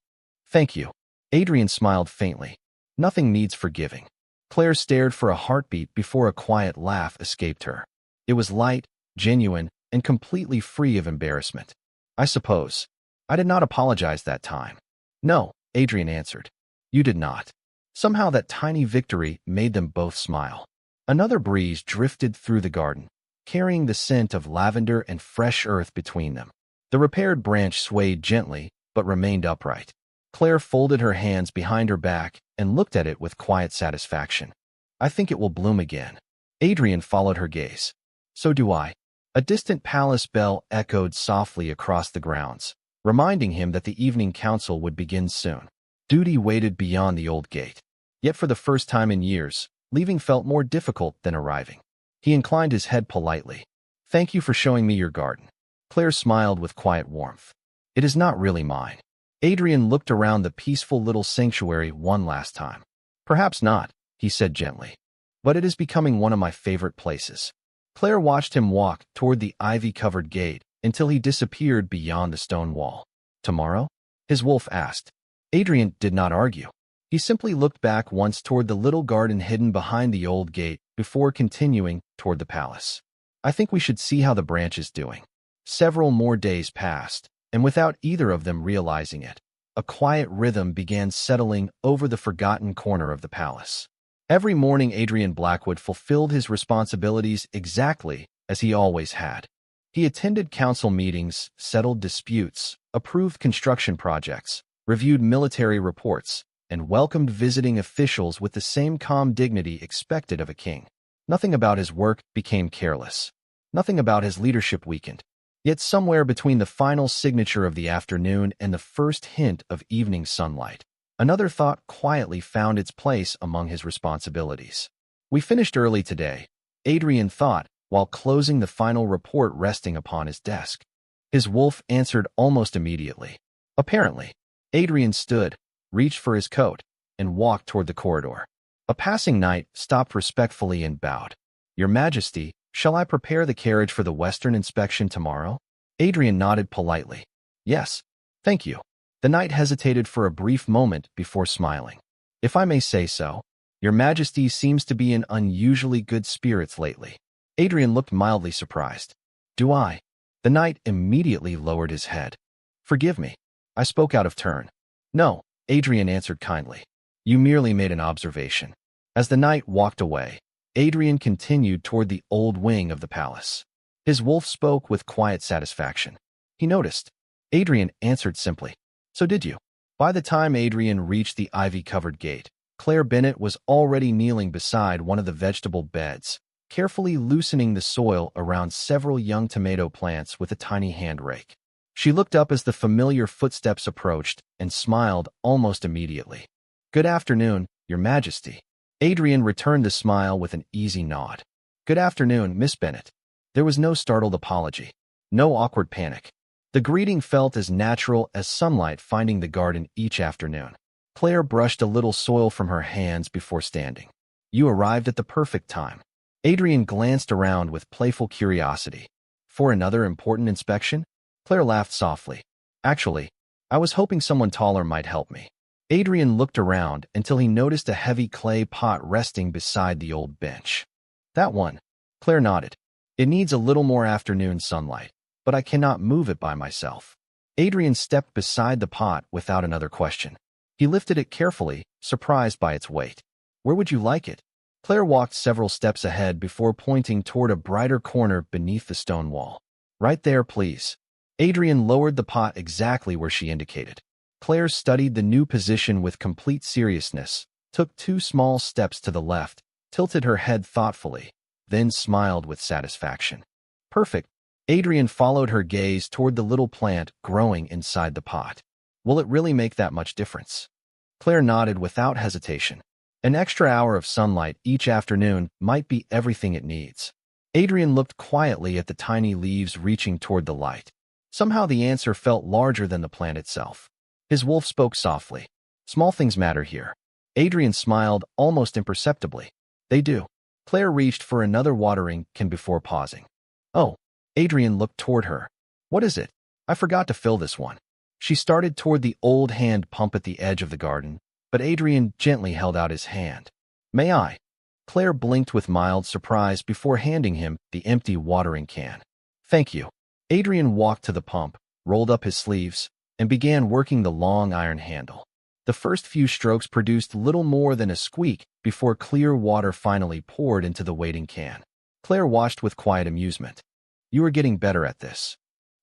Thank you. Adrian smiled faintly. Nothing needs forgiving. Claire stared for a heartbeat before a quiet laugh escaped her. It was light, genuine, and completely free of embarrassment. I suppose. I did not apologize that time. No, Adrian answered. You did not. Somehow that tiny victory made them both smile. Another breeze drifted through the garden, carrying the scent of lavender and fresh earth between them. The repaired branch swayed gently, but remained upright. Claire folded her hands behind her back and looked at it with quiet satisfaction. I think it will bloom again. Adrian followed her gaze. So do I. A distant palace bell echoed softly across the grounds, reminding him that the evening council would begin soon. Duty waited beyond the old gate. Yet for the first time in years, leaving felt more difficult than arriving. He inclined his head politely. Thank you for showing me your garden. Claire smiled with quiet warmth. It is not really mine. Adrian looked around the peaceful little sanctuary one last time. Perhaps not, he said gently. But it is becoming one of my favorite places. Claire watched him walk toward the ivy-covered gate until he disappeared beyond the stone wall. Tomorrow? His wolf asked. Adrian did not argue. He simply looked back once toward the little garden hidden behind the old gate before continuing toward the palace. I think we should see how the branch is doing. Several more days passed, and without either of them realizing it, a quiet rhythm began settling over the forgotten corner of the palace. Every morning Adrian Blackwood fulfilled his responsibilities exactly as he always had. He attended council meetings, settled disputes, approved construction projects, reviewed military reports, and welcomed visiting officials with the same calm dignity expected of a king. Nothing about his work became careless. Nothing about his leadership weakened. Yet somewhere between the final signature of the afternoon and the first hint of evening sunlight, another thought quietly found its place among his responsibilities. We finished early today, Adrian thought, while closing the final report resting upon his desk. His wolf answered almost immediately. Apparently. Adrian stood, reached for his coat, and walked toward the corridor. A passing knight stopped respectfully and bowed. Your Majesty, shall I prepare the carriage for the Western inspection tomorrow? Adrian nodded politely. Yes, thank you. The knight hesitated for a brief moment before smiling. If I may say so, Your Majesty seems to be in unusually good spirits lately. Adrian looked mildly surprised. Do I? The knight immediately lowered his head. Forgive me. I spoke out of turn. No, Adrian answered kindly. You merely made an observation. As the knight walked away, Adrian continued toward the old wing of the palace. His wolf spoke with quiet satisfaction. He noticed. Adrian answered simply. So did you? By the time Adrian reached the ivy-covered gate, Claire Bennett was already kneeling beside one of the vegetable beds, carefully loosening the soil around several young tomato plants with a tiny hand rake. She looked up as the familiar footsteps approached and smiled almost immediately. Good afternoon, Your Majesty. Adrian returned the smile with an easy nod. Good afternoon, Miss Bennett. There was no startled apology, no awkward panic. The greeting felt as natural as sunlight finding the garden each afternoon. Claire brushed a little soil from her hands before standing. You arrived at the perfect time. Adrian glanced around with playful curiosity. For another important inspection? Claire laughed softly. Actually, I was hoping someone taller might help me. Adrian looked around until he noticed a heavy clay pot resting beside the old bench. That one. Claire nodded. It needs a little more afternoon sunlight, but I cannot move it by myself. Adrian stepped beside the pot without another question. He lifted it carefully, surprised by its weight. Where would you like it? Claire walked several steps ahead before pointing toward a brighter corner beneath the stone wall. Right there, please. Adrian lowered the pot exactly where she indicated. Claire studied the new position with complete seriousness, took 2 small steps to the left, tilted her head thoughtfully, then smiled with satisfaction. Perfect. Adrian followed her gaze toward the little plant growing inside the pot. Will it really make that much difference? Claire nodded without hesitation. An extra hour of sunlight each afternoon might be everything it needs. Adrian looked quietly at the tiny leaves reaching toward the light. Somehow the answer felt larger than the plant itself. His wolf spoke softly. Small things matter here. Adrian smiled almost imperceptibly. They do. Claire reached for another watering can before pausing. Oh. Adrian looked toward her. What is it? I forgot to fill this one. She started toward the old hand pump at the edge of the garden, but Adrian gently held out his hand. May I? Claire blinked with mild surprise before handing him the empty watering can. Thank you. Adrian walked to the pump, rolled up his sleeves, and began working the long iron handle. The first few strokes produced little more than a squeak before clear water finally poured into the waiting can. Claire watched with quiet amusement. You are getting better at this.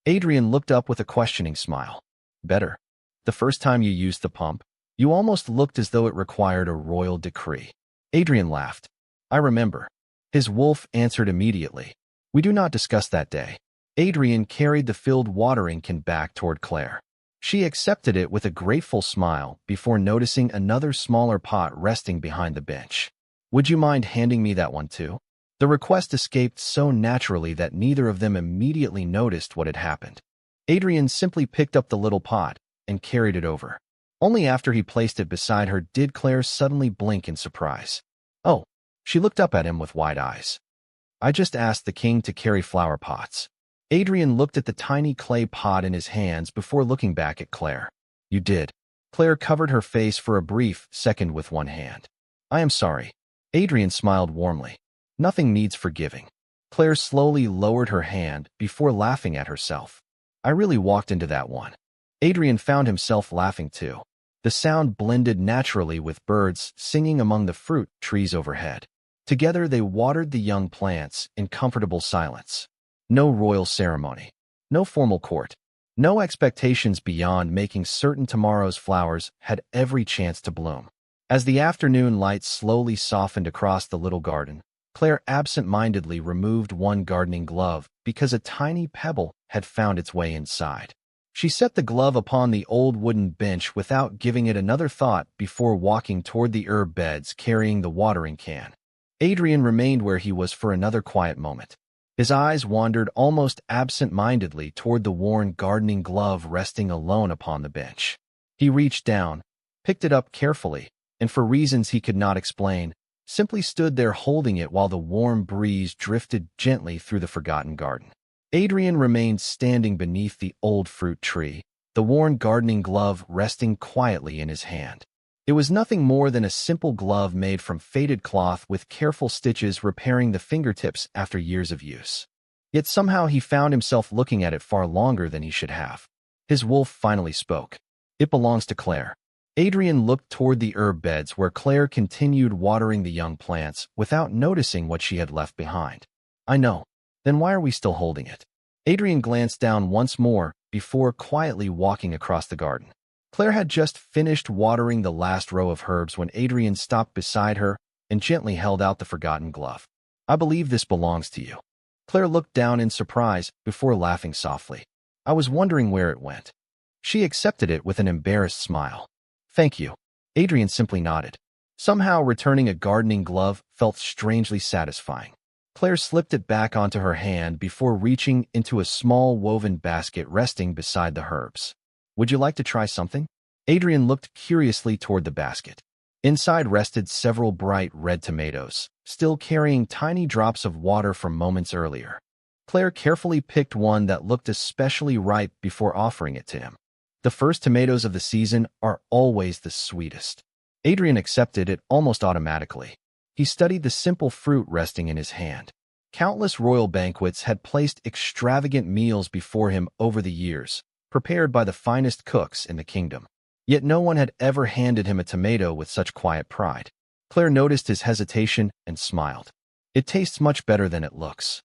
Adrian looked up with a questioning smile. Better? The first time you used the pump, you almost looked as though it required a royal decree. Adrian laughed. I remember. His wolf answered immediately. We do not discuss that day. Adrian carried the filled watering can back toward Claire. She accepted it with a grateful smile before noticing another smaller pot resting behind the bench. Would you mind handing me that one too? The request escaped so naturally that neither of them immediately noticed what had happened. Adrian simply picked up the little pot and carried it over. Only after he placed it beside her did Claire suddenly blink in surprise. Oh, she looked up at him with wide eyes. I just asked the king to carry flower pots. Adrian looked at the tiny clay pot in his hands before looking back at Claire. You did. Claire covered her face for a brief second with one hand. I am sorry. Adrian smiled warmly. Nothing needs forgiving. Claire slowly lowered her hand before laughing at herself. I really walked into that one. Adrian found himself laughing too. The sound blended naturally with birds singing among the fruit trees overhead. Together they watered the young plants in comfortable silence. No royal ceremony. No formal court. No expectations beyond making certain tomorrow's flowers had every chance to bloom. As the afternoon light slowly softened across the little garden, Claire absent-mindedly removed one gardening glove because a tiny pebble had found its way inside. She set the glove upon the old wooden bench without giving it another thought before walking toward the herb beds carrying the watering can. Adrian remained where he was for another quiet moment. His eyes wandered almost absent-mindedly toward the worn gardening glove resting alone upon the bench. He reached down, picked it up carefully, and for reasons he could not explain, simply stood there holding it while the warm breeze drifted gently through the forgotten garden. Adrian remained standing beneath the old fruit tree, the worn gardening glove resting quietly in his hand. It was nothing more than a simple glove made from faded cloth with careful stitches repairing the fingertips after years of use. Yet somehow he found himself looking at it far longer than he should have. His wolf finally spoke. It belongs to Claire. Adrian looked toward the herb beds where Claire continued watering the young plants without noticing what she had left behind. I know. Then why are we still holding it? Adrian glanced down once more before quietly walking across the garden. Claire had just finished watering the last row of herbs when Adrian stopped beside her and gently held out the forgotten glove. I believe this belongs to you. Claire looked down in surprise before laughing softly. I was wondering where it went. She accepted it with an embarrassed smile. Thank you. Adrian simply nodded. Somehow returning a gardening glove felt strangely satisfying. Claire slipped it back onto her hand before reaching into a small woven basket resting beside the herbs. Would you like to try something? Adrian looked curiously toward the basket. Inside rested several bright red tomatoes, still carrying tiny drops of water from moments earlier. Claire carefully picked one that looked especially ripe before offering it to him. The first tomatoes of the season are always the sweetest. Adrian accepted it almost automatically. He studied the simple fruit resting in his hand. Countless royal banquets had placed extravagant meals before him over the years, prepared by the finest cooks in the kingdom. Yet no one had ever handed him a tomato with such quiet pride. Claire noticed his hesitation and smiled. It tastes much better than it looks.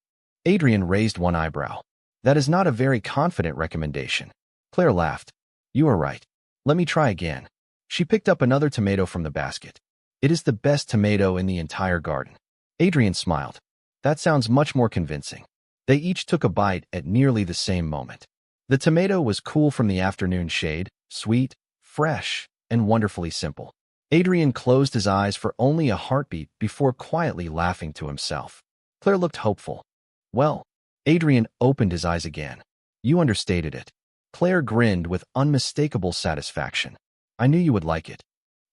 Adrian raised one eyebrow. That is not a very confident recommendation. Claire laughed. You are right. Let me try again. She picked up another tomato from the basket. It is the best tomato in the entire garden. Adrian smiled. That sounds much more convincing. They each took a bite at nearly the same moment. The tomato was cool from the afternoon shade, sweet, fresh, and wonderfully simple. Adrian closed his eyes for only a heartbeat before quietly laughing to himself. Claire looked hopeful. Well, Adrian opened his eyes again. You understated it. Claire grinned with unmistakable satisfaction. I knew you would like it.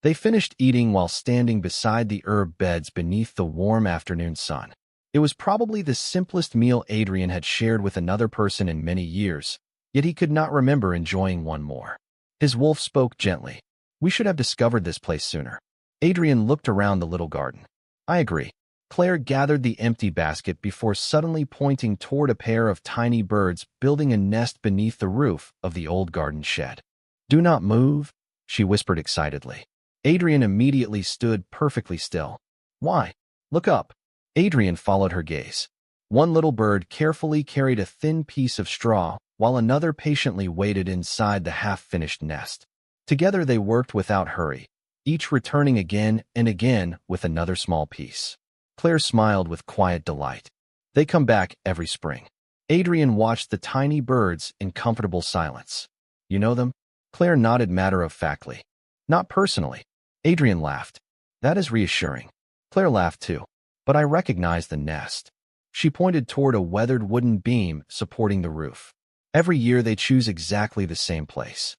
They finished eating while standing beside the herb beds beneath the warm afternoon sun. It was probably the simplest meal Adrian had shared with another person in many years, yet he could not remember enjoying one more. His wolf spoke gently. We should have discovered this place sooner. Adrian looked around the little garden. I agree. Claire gathered the empty basket before suddenly pointing toward a pair of tiny birds building a nest beneath the roof of the old garden shed. Do not move, she whispered excitedly. Adrian immediately stood perfectly still. Why? Look up. Adrian followed her gaze. One little bird carefully carried a thin piece of straw, while another patiently waited inside the half-finished nest. Together they worked without hurry, each returning again and again with another small piece. Claire smiled with quiet delight. They come back every spring. Adrian watched the tiny birds in comfortable silence. You know them? Claire nodded matter-of-factly. Not personally. Adrian laughed. That is reassuring. Claire laughed too. But I recognize the nest. She pointed toward a weathered wooden beam supporting the roof. Every year they choose exactly the same place.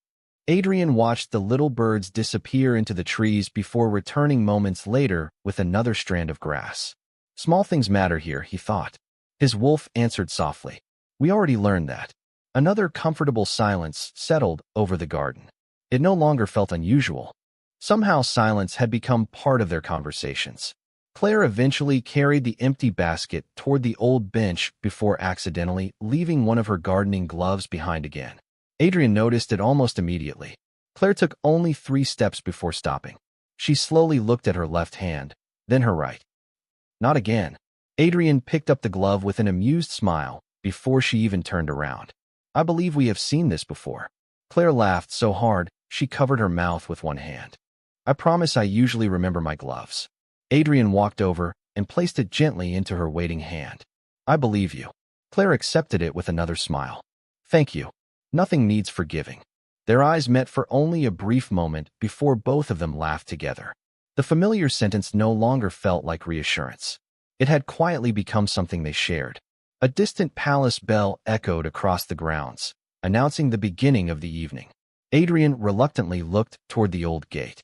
Adrian watched the little birds disappear into the trees before returning moments later with another strand of grass. Small things matter here, he thought. His wolf answered softly. We already learned that. Another comfortable silence settled over the garden. It no longer felt unusual. Somehow silence had become part of their conversations. Claire eventually carried the empty basket toward the old bench before accidentally leaving one of her gardening gloves behind again. Adrian noticed it almost immediately. Claire took only 3 steps before stopping. She slowly looked at her left hand, then her right. Not again. Adrian picked up the glove with an amused smile before she even turned around. I believe we have seen this before. Claire laughed so hard she covered her mouth with one hand. I promise I usually remember my gloves. Adrian walked over and placed it gently into her waiting hand. I believe you. Claire accepted it with another smile. Thank you. Nothing needs forgiving. Their eyes met for only a brief moment before both of them laughed together. The familiar sentence no longer felt like reassurance. It had quietly become something they shared. A distant palace bell echoed across the grounds, announcing the beginning of the evening. Adrian reluctantly looked toward the old gate.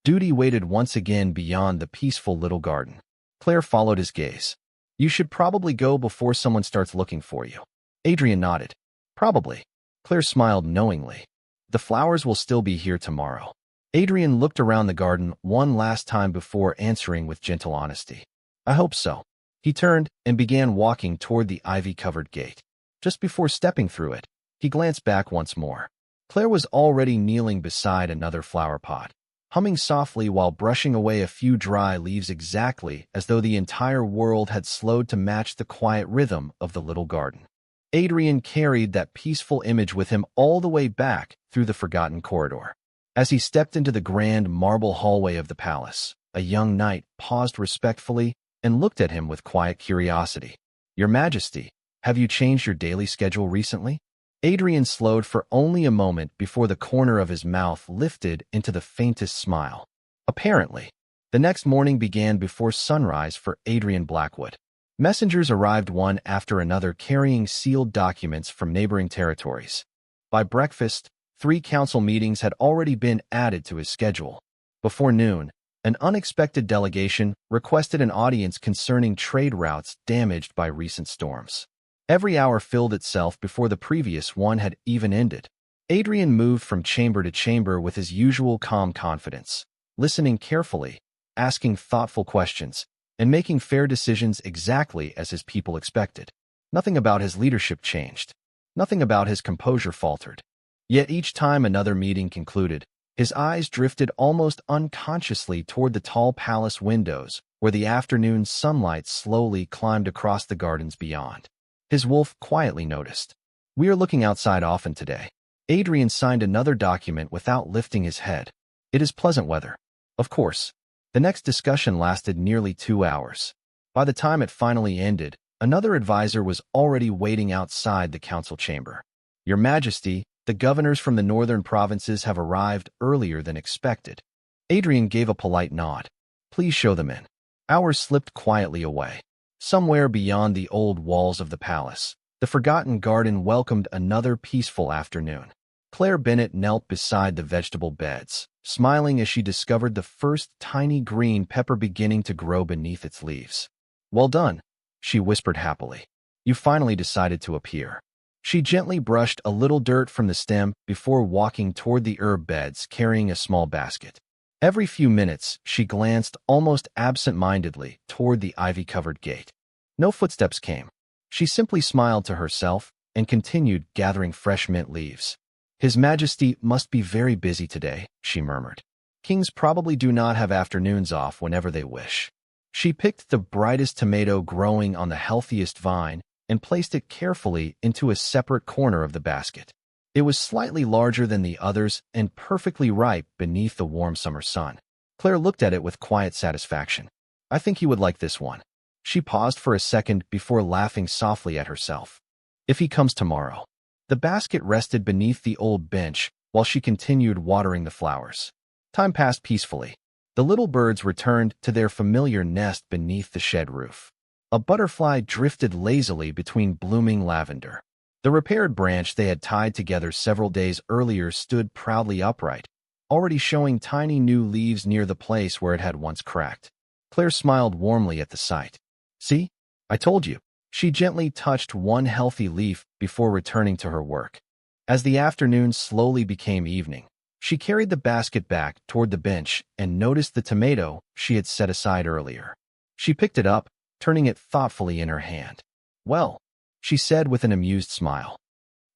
Duty waited once again beyond the peaceful little garden. Claire followed his gaze. You should probably go before someone starts looking for you. Adrian nodded. Probably. Claire smiled knowingly. The flowers will still be here tomorrow. Adrian looked around the garden one last time before answering with gentle honesty. I hope so. He turned and began walking toward the ivy-covered gate. Just before stepping through it, he glanced back once more. Claire was already kneeling beside another flower pot, humming softly while brushing away a few dry leaves exactly as though the entire world had slowed to match the quiet rhythm of the little garden. Adrian carried that peaceful image with him all the way back through the forgotten corridor. As he stepped into the grand marble hallway of the palace, a young knight paused respectfully and looked at him with quiet curiosity. Your Majesty, have you changed your daily schedule recently? Adrian slowed for only a moment before the corner of his mouth lifted into the faintest smile. Apparently, the next morning began before sunrise for Adrian Blackwood. Messengers arrived one after another carrying sealed documents from neighboring territories. By breakfast, 3 council meetings had already been added to his schedule. Before noon, an unexpected delegation requested an audience concerning trade routes damaged by recent storms. Every hour filled itself before the previous one had even ended. Adrian moved from chamber to chamber with his usual calm confidence, listening carefully, asking thoughtful questions, and making fair decisions exactly as his people expected. Nothing about his leadership changed. Nothing about his composure faltered. Yet each time another meeting concluded, his eyes drifted almost unconsciously toward the tall palace windows, where the afternoon sunlight slowly climbed across the gardens beyond. His wolf quietly noticed. "We are looking outside often today." Adrian signed another document without lifting his head. "It is pleasant weather." Of course. The next discussion lasted nearly 2 hours. By the time it finally ended, another advisor was already waiting outside the council chamber. "Your Majesty, the governors from the northern provinces have arrived earlier than expected." Adrian gave a polite nod. "Please show them in." Hours slipped quietly away. Somewhere beyond the old walls of the palace, the forgotten garden welcomed another peaceful afternoon. Claire Bennett knelt beside the vegetable beds, smiling as she discovered the first tiny green pepper beginning to grow beneath its leaves. "Well done," she whispered happily. "You finally decided to appear." She gently brushed a little dirt from the stem before walking toward the herb beds carrying a small basket. Every few minutes, she glanced almost absent-mindedly toward the ivy-covered gate. No footsteps came. She simply smiled to herself and continued gathering fresh mint leaves. "His Majesty must be very busy today," she murmured. "Kings probably do not have afternoons off whenever they wish." She picked the brightest tomato growing on the healthiest vine and placed it carefully into a separate corner of the basket. It was slightly larger than the others and perfectly ripe beneath the warm summer sun. Claire looked at it with quiet satisfaction. "I think you would like this one." She paused for a second before laughing softly at herself. "If he comes tomorrow." The basket rested beneath the old bench while she continued watering the flowers. Time passed peacefully. The little birds returned to their familiar nest beneath the shed roof. A butterfly drifted lazily between blooming lavender. The repaired branch they had tied together several days earlier stood proudly upright, already showing tiny new leaves near the place where it had once cracked. Claire smiled warmly at the sight. "See? I told you." She gently touched one healthy leaf before returning to her work. As the afternoon slowly became evening, she carried the basket back toward the bench and noticed the tomato she had set aside earlier. She picked it up, turning it thoughtfully in her hand. "Well," she said with an amused smile.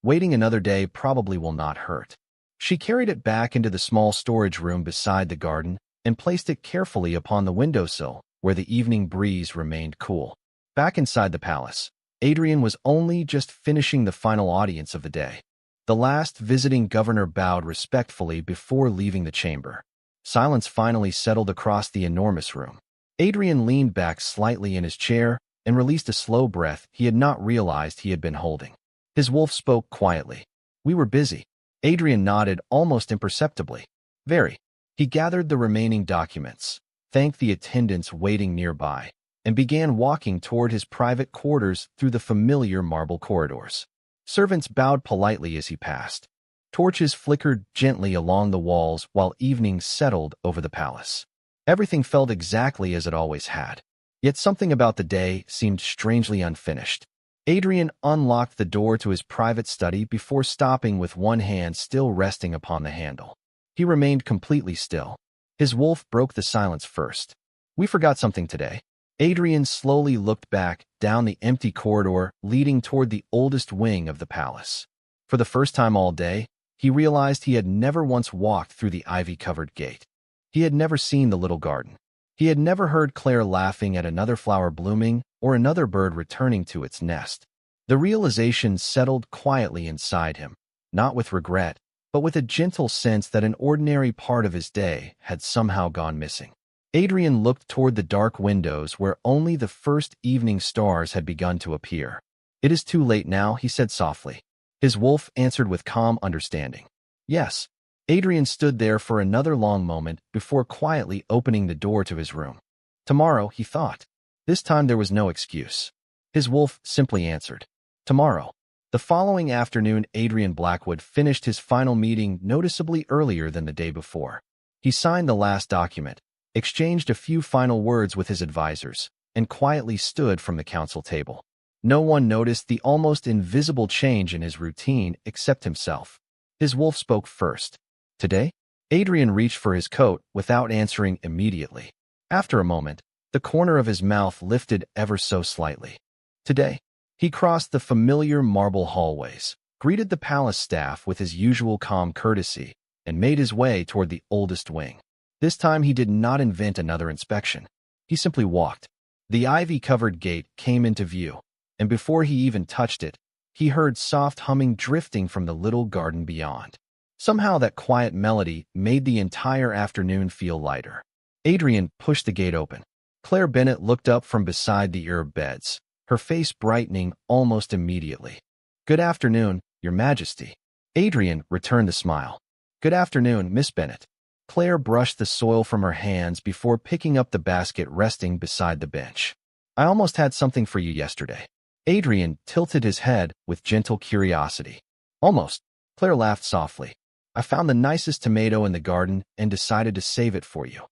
"Waiting another day probably will not hurt." She carried it back into the small storage room beside the garden and placed it carefully upon the windowsill where the evening breeze remained cool. Back inside the palace, Adrian was only just finishing the final audience of the day. The last visiting governor bowed respectfully before leaving the chamber. Silence finally settled across the enormous room. Adrian leaned back slightly in his chair and released a slow breath he had not realized he had been holding. His wolf spoke quietly. "We were busy." Adrian nodded almost imperceptibly. "Very." He gathered the remaining documents, thanked the attendants waiting nearby, and began walking toward his private quarters through the familiar marble corridors. Servants bowed politely as he passed. Torches flickered gently along the walls while evening settled over the palace. Everything felt exactly as it always had. Yet something about the day seemed strangely unfinished. Adrian unlocked the door to his private study before stopping with one hand still resting upon the handle. He remained completely still. His wolf broke the silence first. "We forgot something today." Adrian slowly looked back down the empty corridor leading toward the oldest wing of the palace. For the first time all day, he realized he had never once walked through the ivy-covered gate. He had never seen the little garden. He had never heard Claire laughing at another flower blooming or another bird returning to its nest. The realization settled quietly inside him, not with regret, but with a gentle sense that an ordinary part of his day had somehow gone missing. Adrian looked toward the dark windows where only the first evening stars had begun to appear. "It is too late now," he said softly. His wolf answered with calm understanding. "Yes." Adrian stood there for another long moment before quietly opening the door to his room. "Tomorrow," he thought. This time there was no excuse. His wolf simply answered, "Tomorrow." The following afternoon, Adrian Blackwood finished his final meeting noticeably earlier than the day before. He signed the last document, exchanged a few final words with his advisors, and quietly stood from the council table. No one noticed the almost invisible change in his routine except himself. His wolf spoke first. "Today?" Adrian reached for his coat without answering immediately. After a moment, The corner of his mouth lifted ever so slightly. Today, he crossed the familiar marble hallways, greeted the palace staff with his usual calm courtesy, and made his way toward the oldest wing. This time he did not invent another inspection. He simply walked. The ivy-covered gate came into view, and before he even touched it, he heard soft humming drifting from the little garden beyond. Somehow that quiet melody made the entire afternoon feel lighter. Adrian pushed the gate open. Claire Bennet looked up from beside the herb beds, her face brightening almost immediately. "Good afternoon, Your Majesty." Adrian returned the smile. "Good afternoon, Miss Bennet." Claire brushed the soil from her hands before picking up the basket resting beside the bench. "I almost had something for you yesterday." Adrian tilted his head with gentle curiosity. "Almost." Claire laughed softly. "I found the nicest tomato in the garden and decided to save it for you."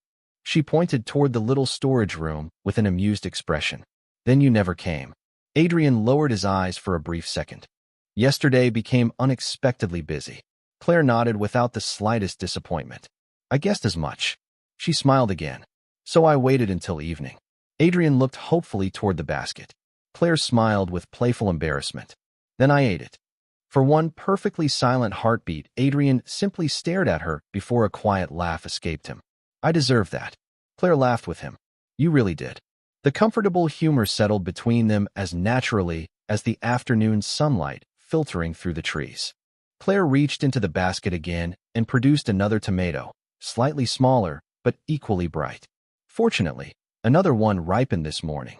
She pointed toward the little storage room with an amused expression. "Then you never came." Adrian lowered his eyes for a brief second. "Yesterday became unexpectedly busy." Claire nodded without the slightest disappointment. "I guessed as much." She smiled again. "So I waited until evening." Adrian looked hopefully toward the basket. Claire smiled with playful embarrassment. "Then I ate it." For one perfectly silent heartbeat, Adrian simply stared at her before a quiet laugh escaped him. "I deserve that." Claire laughed with him. "You really did." The comfortable humor settled between them as naturally as the afternoon sunlight filtering through the trees. Claire reached into the basket again and produced another tomato, slightly smaller but equally bright. Fortunately, another one ripened this morning.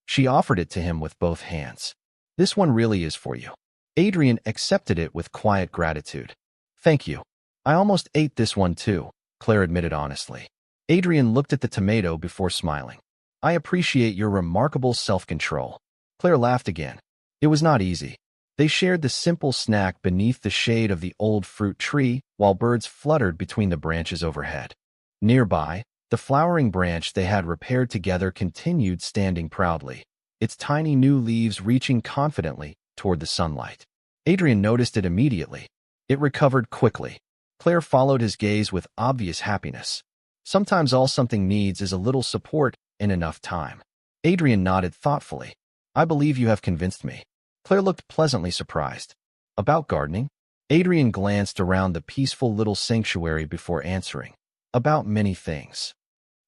She offered it to him with both hands. "This one really is for you." Adrian accepted it with quiet gratitude. "Thank you. I almost ate this one too," Claire admitted honestly. Adrian looked at the tomato before smiling. "I appreciate your remarkable self-control." Claire laughed again. It was not easy. They shared the simple snack beneath the shade of the old fruit tree while birds fluttered between the branches overhead. Nearby, the flowering branch they had repaired together continued standing proudly, its tiny new leaves reaching confidently toward the sunlight. Adrian noticed it immediately. It recovered quickly. Claire followed his gaze with obvious happiness. Sometimes all something needs is a little support and enough time. Adrian nodded thoughtfully. "I believe you have convinced me." Claire looked pleasantly surprised. "About gardening?" Adrian glanced around the peaceful little sanctuary before answering. "About many things."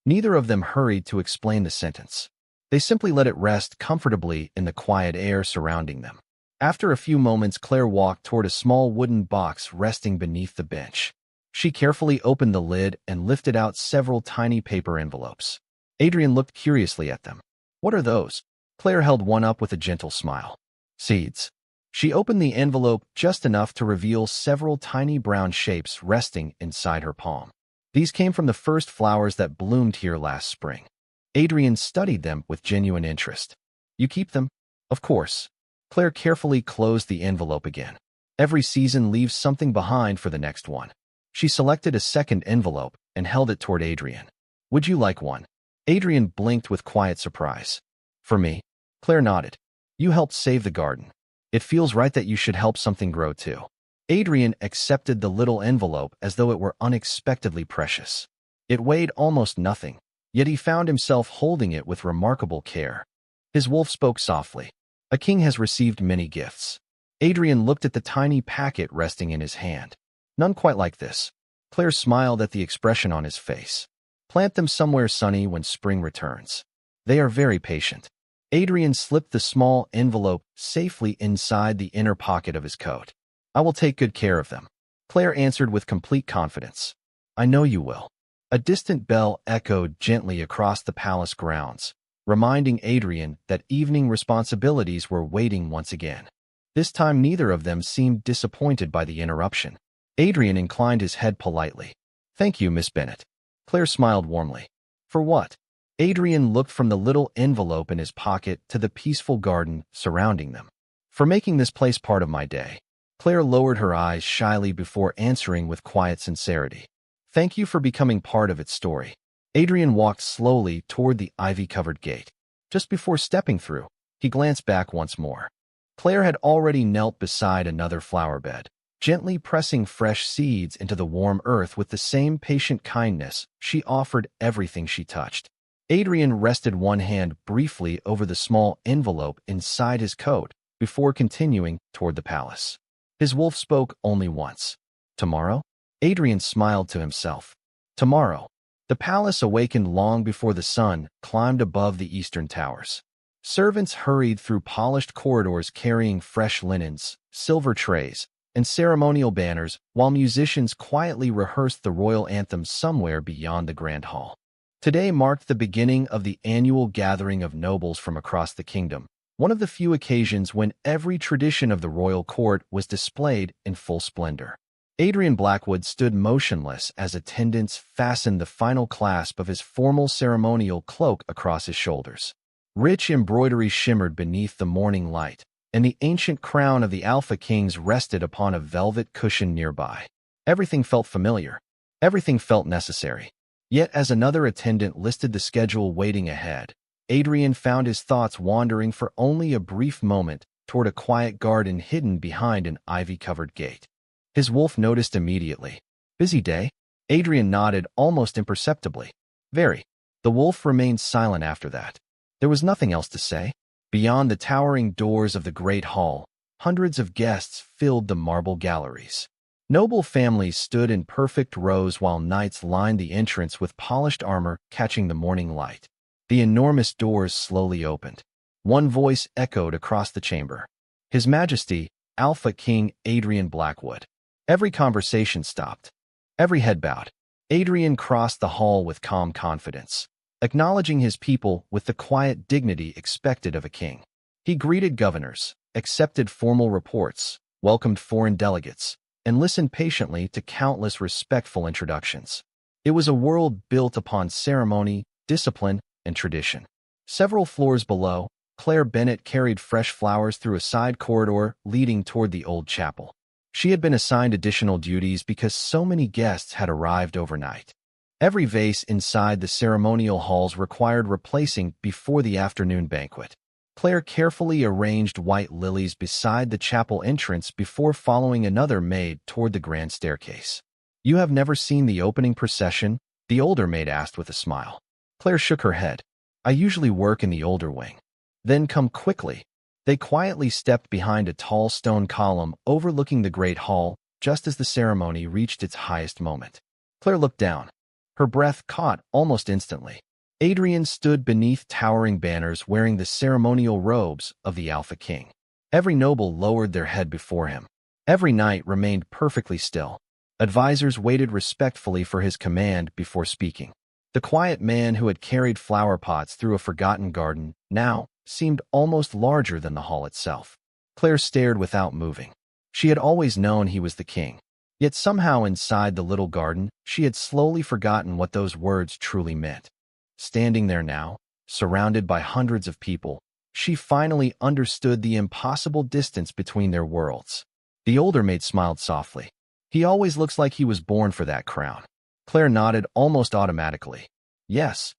Neither of them hurried to explain the sentence. They simply let it rest comfortably in the quiet air surrounding them. After a few moments, Claire walked toward a small wooden box resting beneath the bench. She carefully opened the lid and lifted out several tiny paper envelopes. Adrian looked curiously at them. "What are those?" Claire held one up with a gentle smile. "Seeds." She opened the envelope just enough to reveal several tiny brown shapes resting inside her palm. These came from the first flowers that bloomed here last spring. Adrian studied them with genuine interest. "You keep them?" "Of course." Claire carefully closed the envelope again. Every season leaves something behind for the next one. She selected a second envelope and held it toward Adrian. "Would you like one?" Adrian blinked with quiet surprise. "For me?" Claire nodded. "You helped save the garden. It feels right that you should help something grow too." Adrian accepted the little envelope as though it were unexpectedly precious. It weighed almost nothing, yet he found himself holding it with remarkable care. His wolf spoke softly. "A king has received many gifts." Adrian looked at the tiny packet resting in his hand. "None quite like this." Claire smiled at the expression on his face. "Plant them somewhere sunny when spring returns. They are very patient." Adrian slipped the small envelope safely inside the inner pocket of his coat. "I will take good care of them." Claire answered with complete confidence. "I know you will." A distant bell echoed gently across the palace grounds, reminding Adrian that evening responsibilities were waiting once again. This time neither of them seemed disappointed by the interruption. Adrian inclined his head politely. "Thank you, Miss Bennet." Claire smiled warmly. "For what?" Adrian looked from the little envelope in his pocket to the peaceful garden surrounding them. "For making this place part of my day." Claire lowered her eyes shyly before answering with quiet sincerity. "Thank you for becoming part of its story." Adrian walked slowly toward the ivy-covered gate. Just before stepping through, he glanced back once more. Claire had already knelt beside another flower bed, gently pressing fresh seeds into the warm earth with the same patient kindness she offered everything she touched. Adrian rested one hand briefly over the small envelope inside his coat before continuing toward the palace. His wolf spoke only once. Tomorrow? Adrian smiled to himself. Tomorrow. The palace awakened long before the sun climbed above the eastern towers. Servants hurried through polished corridors carrying fresh linens, silver trays, and ceremonial banners, while musicians quietly rehearsed the royal anthem somewhere beyond the grand hall. Today marked the beginning of the annual gathering of nobles from across the kingdom, one of the few occasions when every tradition of the royal court was displayed in full splendor. Adrian Blackwood stood motionless as attendants fastened the final clasp of his formal ceremonial cloak across his shoulders. Rich embroidery shimmered beneath the morning light, and the ancient crown of the Alpha Kings rested upon a velvet cushion nearby. Everything felt familiar. Everything felt necessary. Yet as another attendant listed the schedule waiting ahead, Adrian found his thoughts wandering for only a brief moment toward a quiet garden hidden behind an ivy-covered gate. His wolf noticed immediately. Busy day? Adrian nodded almost imperceptibly. Very. The wolf remained silent after that. There was nothing else to say. Beyond the towering doors of the great hall, hundreds of guests filled the marble galleries. Noble families stood in perfect rows while knights lined the entrance with polished armor catching the morning light. The enormous doors slowly opened. One voice echoed across the chamber. His Majesty, Alpha King Adrian Blackwood. Every conversation stopped. Every head bowed. Adrian crossed the hall with calm confidence, acknowledging his people with the quiet dignity expected of a king. He greeted governors, accepted formal reports, welcomed foreign delegates, and listened patiently to countless respectful introductions. It was a world built upon ceremony, discipline, and tradition. Several floors below, Claire Bennett carried fresh flowers through a side corridor leading toward the old chapel. She had been assigned additional duties because so many guests had arrived overnight. Every vase inside the ceremonial halls required replacing before the afternoon banquet. Claire carefully arranged white lilies beside the chapel entrance before following another maid toward the grand staircase. "You have never seen the opening procession?" the older maid asked with a smile. Claire shook her head. "I usually work in the older wing." "Then come quickly." They quietly stepped behind a tall stone column overlooking the great hall just as the ceremony reached its highest moment. Claire looked down. Her breath caught almost instantly. Adrian stood beneath towering banners wearing the ceremonial robes of the Alpha King. Every noble lowered their head before him. Every knight remained perfectly still. Advisors waited respectfully for his command before speaking. The quiet man who had carried flower pots through a forgotten garden now seemed almost larger than the hall itself. Claire stared without moving. She had always known he was the king. Yet somehow inside the little garden, she had slowly forgotten what those words truly meant. Standing there now, surrounded by hundreds of people, she finally understood the impossible distance between their worlds. The older maid smiled softly. "He always looks like he was born for that crown." Claire nodded almost automatically. "Yes."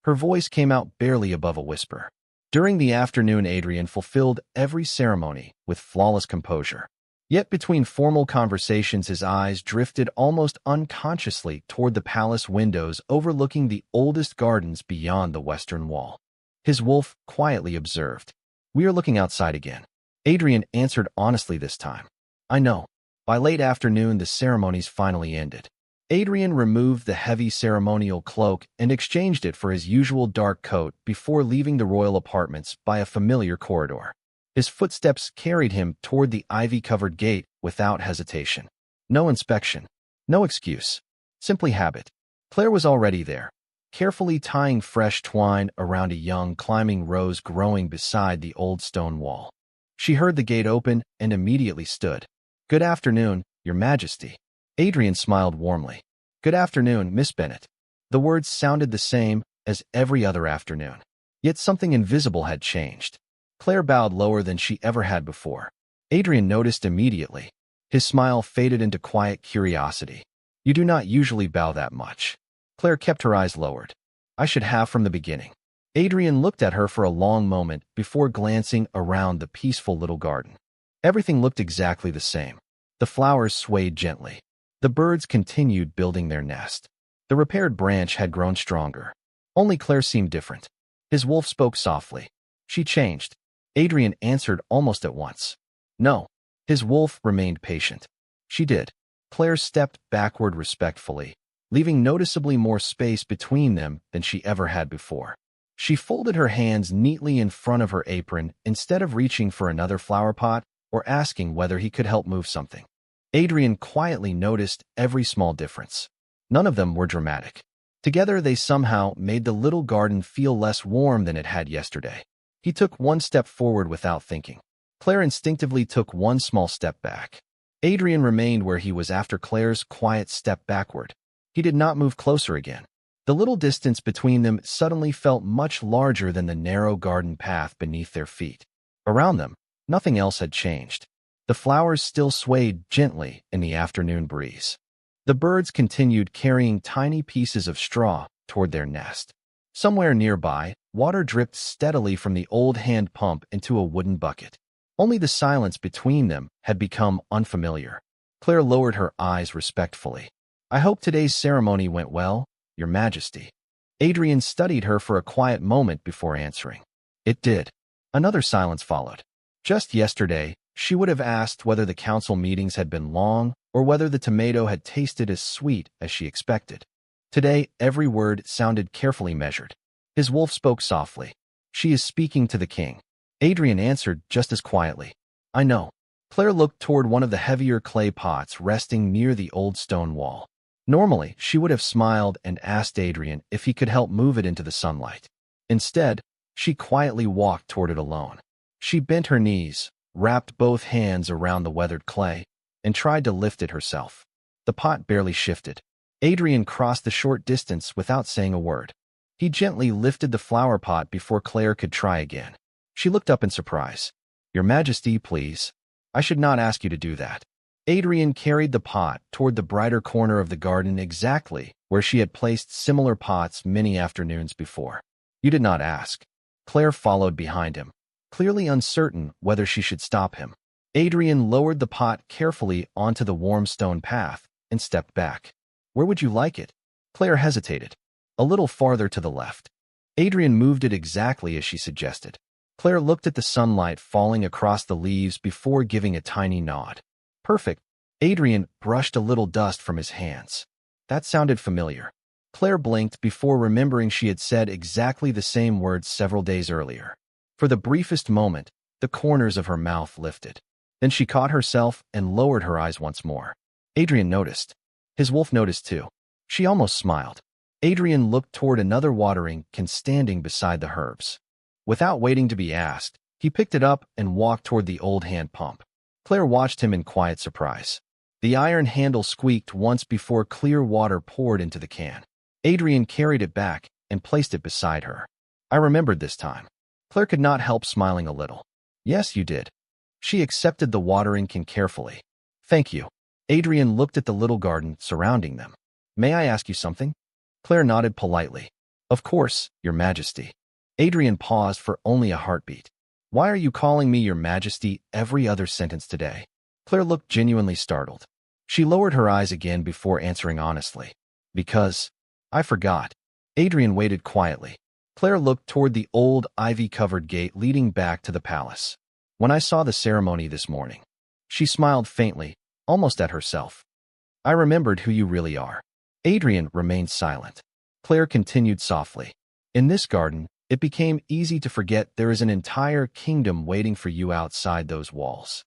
Her voice came out barely above a whisper. During the afternoon, Adrian fulfilled every ceremony with flawless composure. Yet between formal conversations, his eyes drifted almost unconsciously toward the palace windows overlooking the oldest gardens beyond the western wall. His wolf quietly observed. "We are looking outside again." Adrian answered honestly this time. "I know." By late afternoon, the ceremonies finally ended. Adrian removed the heavy ceremonial cloak and exchanged it for his usual dark coat before leaving the royal apartments by a familiar corridor. His footsteps carried him toward the ivy-covered gate without hesitation. No inspection, no excuse, simply habit. Claire was already there, carefully tying fresh twine around a young climbing rose growing beside the old stone wall. She heard the gate open and immediately stood. "Good afternoon, Your Majesty." Adrian smiled warmly. "Good afternoon, Miss Bennett." The words sounded the same as every other afternoon. Yet something invisible had changed. Claire bowed lower than she ever had before. Adrian noticed immediately. His smile faded into quiet curiosity. "You do not usually bow that much." Claire kept her eyes lowered. "I should have from the beginning." Adrian looked at her for a long moment before glancing around the peaceful little garden. Everything looked exactly the same. The flowers swayed gently. The birds continued building their nest. The repaired branch had grown stronger. Only Claire seemed different. His wolf spoke softly. She changed. Adrian answered almost at once. No. His wolf remained patient. She did. Claire stepped backward respectfully, leaving noticeably more space between them than she ever had before. She folded her hands neatly in front of her apron instead of reaching for another flower pot or asking whether he could help move something. Adrian quietly noticed every small difference. None of them were dramatic. Together they somehow made the little garden feel less warm than it had yesterday. He took one step forward without thinking. Claire instinctively took one small step back. Adrian remained where he was after Claire's quiet step backward. He did not move closer again. The little distance between them suddenly felt much larger than the narrow garden path beneath their feet. Around them, nothing else had changed. The flowers still swayed gently in the afternoon breeze. The birds continued carrying tiny pieces of straw toward their nest. Somewhere nearby, water dripped steadily from the old hand pump into a wooden bucket. Only the silence between them had become unfamiliar. Claire lowered her eyes respectfully. I hope today's ceremony went well, Your Majesty. Adrian studied her for a quiet moment before answering. It did. Another silence followed. Just yesterday, she would have asked whether the council meetings had been long or whether the tomato had tasted as sweet as she expected. Today, every word sounded carefully measured. His wolf spoke softly. She is speaking to the king. Adrian answered just as quietly. I know. Claire looked toward one of the heavier clay pots resting near the old stone wall. Normally, she would have smiled and asked Adrian if he could help move it into the sunlight. Instead, she quietly walked toward it alone. She bent her knees, wrapped both hands around the weathered clay, and tried to lift it herself. The pot barely shifted. Adrian crossed the short distance without saying a word. He gently lifted the flower pot before Claire could try again. She looked up in surprise. Your Majesty, please. I should not ask you to do that. Adrian carried the pot toward the brighter corner of the garden exactly where she had placed similar pots many afternoons before. You did not ask. Claire followed behind him, clearly uncertain whether she should stop him. Adrian lowered the pot carefully onto the warm stone path and stepped back. Where would you like it? Claire hesitated. A little farther to the left. Adrian moved it exactly as she suggested. Claire looked at the sunlight falling across the leaves before giving a tiny nod. Perfect. Adrian brushed a little dust from his hands. That sounded familiar. Claire blinked before remembering she had said exactly the same words several days earlier. For the briefest moment, the corners of her mouth lifted. Then she caught herself and lowered her eyes once more. Adrian noticed. His wolf noticed too. She almost smiled. Adrian looked toward another watering can standing beside the herbs. Without waiting to be asked, he picked it up and walked toward the old hand pump. Claire watched him in quiet surprise. The iron handle squeaked once before clear water poured into the can. Adrian carried it back and placed it beside her. I remembered this time. Claire could not help smiling a little. Yes, you did. She accepted the watering can carefully. Thank you. Adrian looked at the little garden surrounding them. May I ask you something? Claire nodded politely. Of course, Your Majesty. Adrian paused for only a heartbeat. Why are you calling me Your Majesty every other sentence today? Claire looked genuinely startled. She lowered her eyes again before answering honestly. Because I forgot. Adrian waited quietly. Claire looked toward the old ivy-covered gate leading back to the palace. When I saw the ceremony this morning, she smiled faintly, almost at herself. I remembered who you really are. Adrian remained silent. Claire continued softly. In this garden, it became easy to forget there is an entire kingdom waiting for you outside those walls.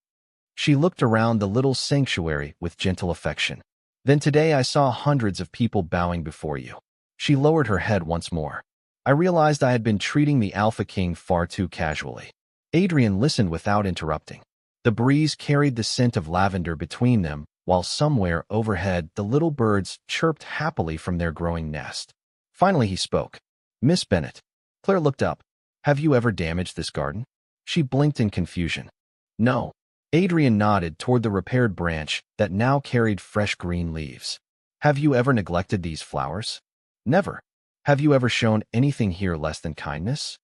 She looked around the little sanctuary with gentle affection. Then today I saw hundreds of people bowing before you. She lowered her head once more. I realized I had been treating the Alpha King far too casually. Adrian listened without interrupting. The breeze carried the scent of lavender between them, while somewhere overhead the little birds chirped happily from their growing nest. Finally he spoke. Miss Bennet. Claire looked up. Have you ever damaged this garden? She blinked in confusion. No. Adrian nodded toward the repaired branch that now carried fresh green leaves. Have you ever neglected these flowers? Never. Have you ever shown anything here less than kindness?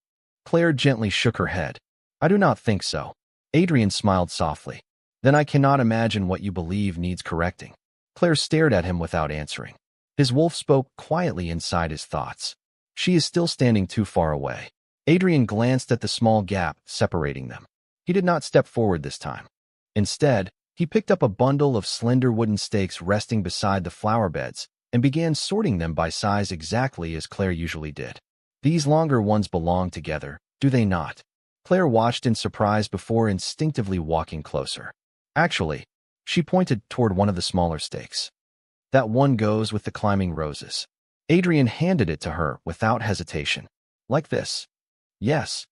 Claire gently shook her head. I do not think so. Adrian smiled softly. Then I cannot imagine what you believe needs correcting. Claire stared at him without answering. His wolf spoke quietly inside his thoughts. She is still standing too far away. Adrian glanced at the small gap separating them. He did not step forward this time. Instead, he picked up a bundle of slender wooden stakes resting beside the flower beds and began sorting them by size exactly as Claire usually did. These longer ones belong together, do they not? Claire watched in surprise before instinctively walking closer. Actually, she pointed toward one of the smaller stakes. That one goes with the climbing roses. Adrian handed it to her without hesitation. Like this. Yes.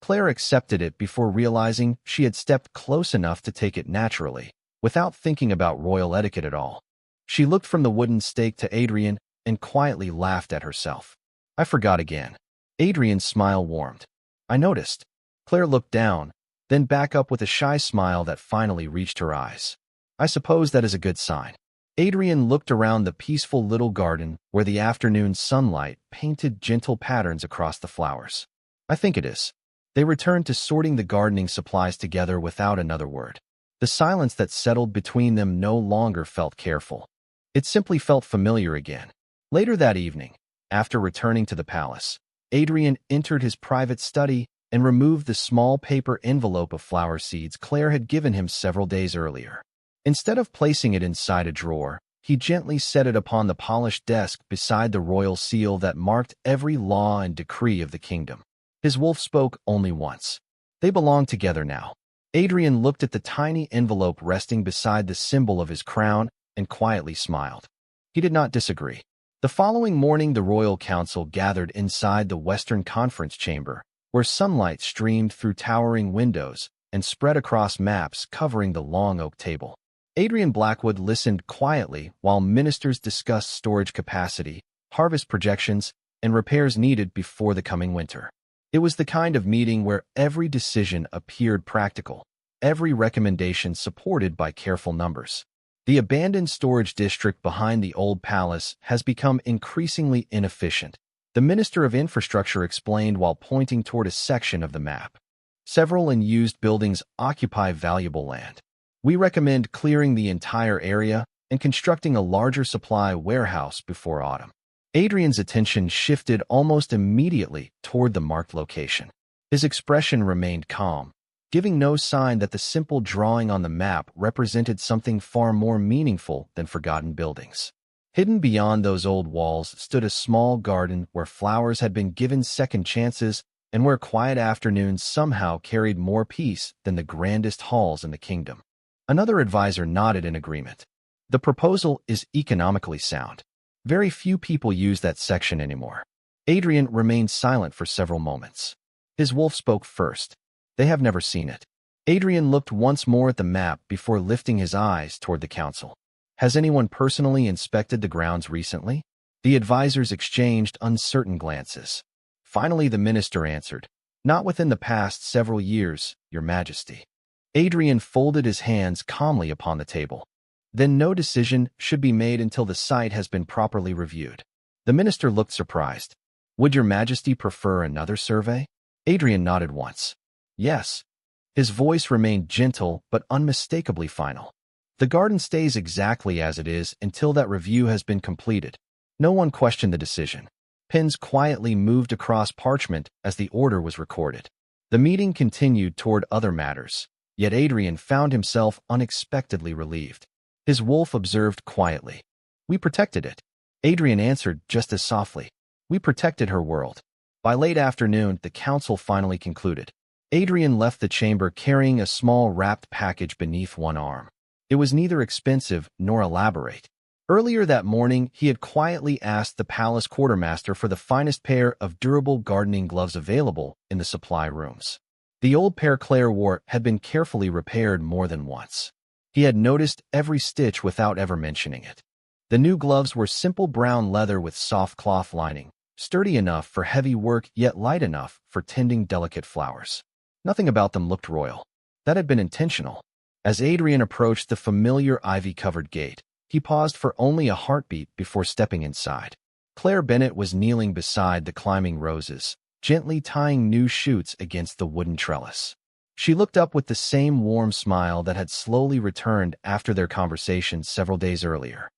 Claire accepted it before realizing she had stepped close enough to take it naturally, without thinking about royal etiquette at all. She looked from the wooden stake to Adrian and quietly laughed at herself. I forgot again. Adrian's smile warmed. I noticed. Claire looked down, then back up with a shy smile that finally reached her eyes. I suppose that is a good sign. Adrian looked around the peaceful little garden where the afternoon sunlight painted gentle patterns across the flowers. I think it is. They returned to sorting the gardening supplies together without another word. The silence that settled between them no longer felt careful. It simply felt familiar again. Later that evening, after returning to the palace, Adrian entered his private study and removed the small paper envelope of flower seeds Claire had given him several days earlier. Instead of placing it inside a drawer, he gently set it upon the polished desk beside the royal seal that marked every law and decree of the kingdom. His wolf spoke only once. They belonged together now. Adrian looked at the tiny envelope resting beside the symbol of his crown and quietly smiled. He did not disagree. The following morning, the royal council gathered inside the Western Conference Chamber, where sunlight streamed through towering windows and spread across maps covering the long oak table. Adrian Blackwood listened quietly while ministers discussed storage capacity, harvest projections, and repairs needed before the coming winter. It was the kind of meeting where every decision appeared practical, every recommendation supported by careful numbers. The abandoned storage district behind the old palace has become increasingly inefficient, the Minister of Infrastructure explained while pointing toward a section of the map. Several unused buildings occupy valuable land. We recommend clearing the entire area and constructing a larger supply warehouse before autumn. Adrian's attention shifted almost immediately toward the marked location. His expression remained calm, giving no sign that the simple drawing on the map represented something far more meaningful than forgotten buildings. Hidden beyond those old walls stood a small garden where flowers had been given second chances and where quiet afternoons somehow carried more peace than the grandest halls in the kingdom. Another advisor nodded in agreement. The proposal is economically sound. Very few people use that section anymore. Adrian remained silent for several moments. His wolf spoke first. They have never seen it. Adrian looked once more at the map before lifting his eyes toward the council. Has anyone personally inspected the grounds recently? The advisors exchanged uncertain glances. Finally, the minister answered, Not within the past several years, Your Majesty. Adrian folded his hands calmly upon the table. Then no decision should be made until the site has been properly reviewed. The minister looked surprised. Would Your Majesty prefer another survey? Adrian nodded once. Yes. His voice remained gentle but unmistakably final. The garden stays exactly as it is until that review has been completed. No one questioned the decision. Pens quietly moved across parchment as the order was recorded. The meeting continued toward other matters, yet Adrian found himself unexpectedly relieved. His wolf observed quietly. We protected it. Adrian answered just as softly. We protected her world. By late afternoon, the council finally concluded. Adrian left the chamber carrying a small wrapped package beneath one arm. It was neither expensive nor elaborate. Earlier that morning, he had quietly asked the palace quartermaster for the finest pair of durable gardening gloves available in the supply rooms. The old pair Claire wore had been carefully repaired more than once. He had noticed every stitch without ever mentioning it. The new gloves were simple brown leather with soft cloth lining, sturdy enough for heavy work yet light enough for tending delicate flowers. Nothing about them looked royal. That had been intentional. As Adrian approached the familiar ivy-covered gate, he paused for only a heartbeat before stepping inside. Claire Bennett was kneeling beside the climbing roses, gently tying new shoots against the wooden trellis. She looked up with the same warm smile that had slowly returned after their conversation several days earlier.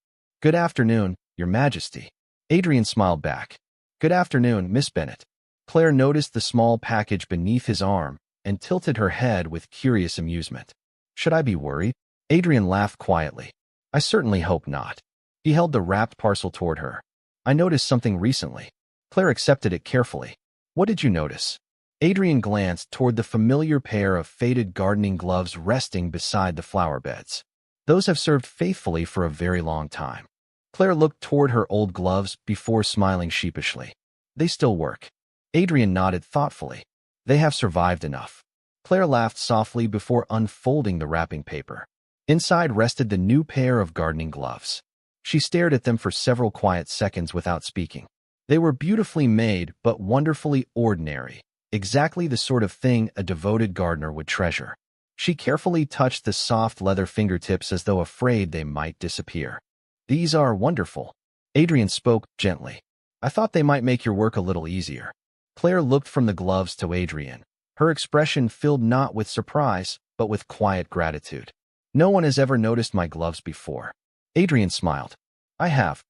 Good afternoon, Your Majesty. Adrian smiled back. Good afternoon, Miss Bennet. Claire noticed the small package beneath his arm and tilted her head with curious amusement. Should I be worried? Adrian laughed quietly. I certainly hope not. He held the wrapped parcel toward her. I noticed something recently. Claire accepted it carefully. What did you notice? Adrian glanced toward the familiar pair of faded gardening gloves resting beside the flower beds. Those have served faithfully for a very long time. Claire looked toward her old gloves before smiling sheepishly. They still work. Adrian nodded thoughtfully. They have survived enough. Claire laughed softly before unfolding the wrapping paper. Inside rested the new pair of gardening gloves. She stared at them for several quiet seconds without speaking. They were beautifully made but wonderfully ordinary, exactly the sort of thing a devoted gardener would treasure. She carefully touched the soft leather fingertips as though afraid they might disappear. These are wonderful. Adrian spoke gently. I thought they might make your work a little easier. Claire looked from the gloves to Adrian. Her expression filled not with surprise, but with quiet gratitude. No one has ever noticed my gloves before. Adrian smiled. I have.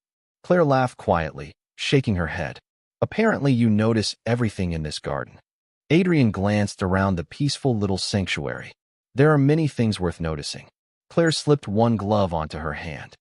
Claire laughed quietly, shaking her head. Apparently you notice everything in this garden. Adrian glanced around the peaceful little sanctuary. There are many things worth noticing. Claire slipped one glove onto her hand.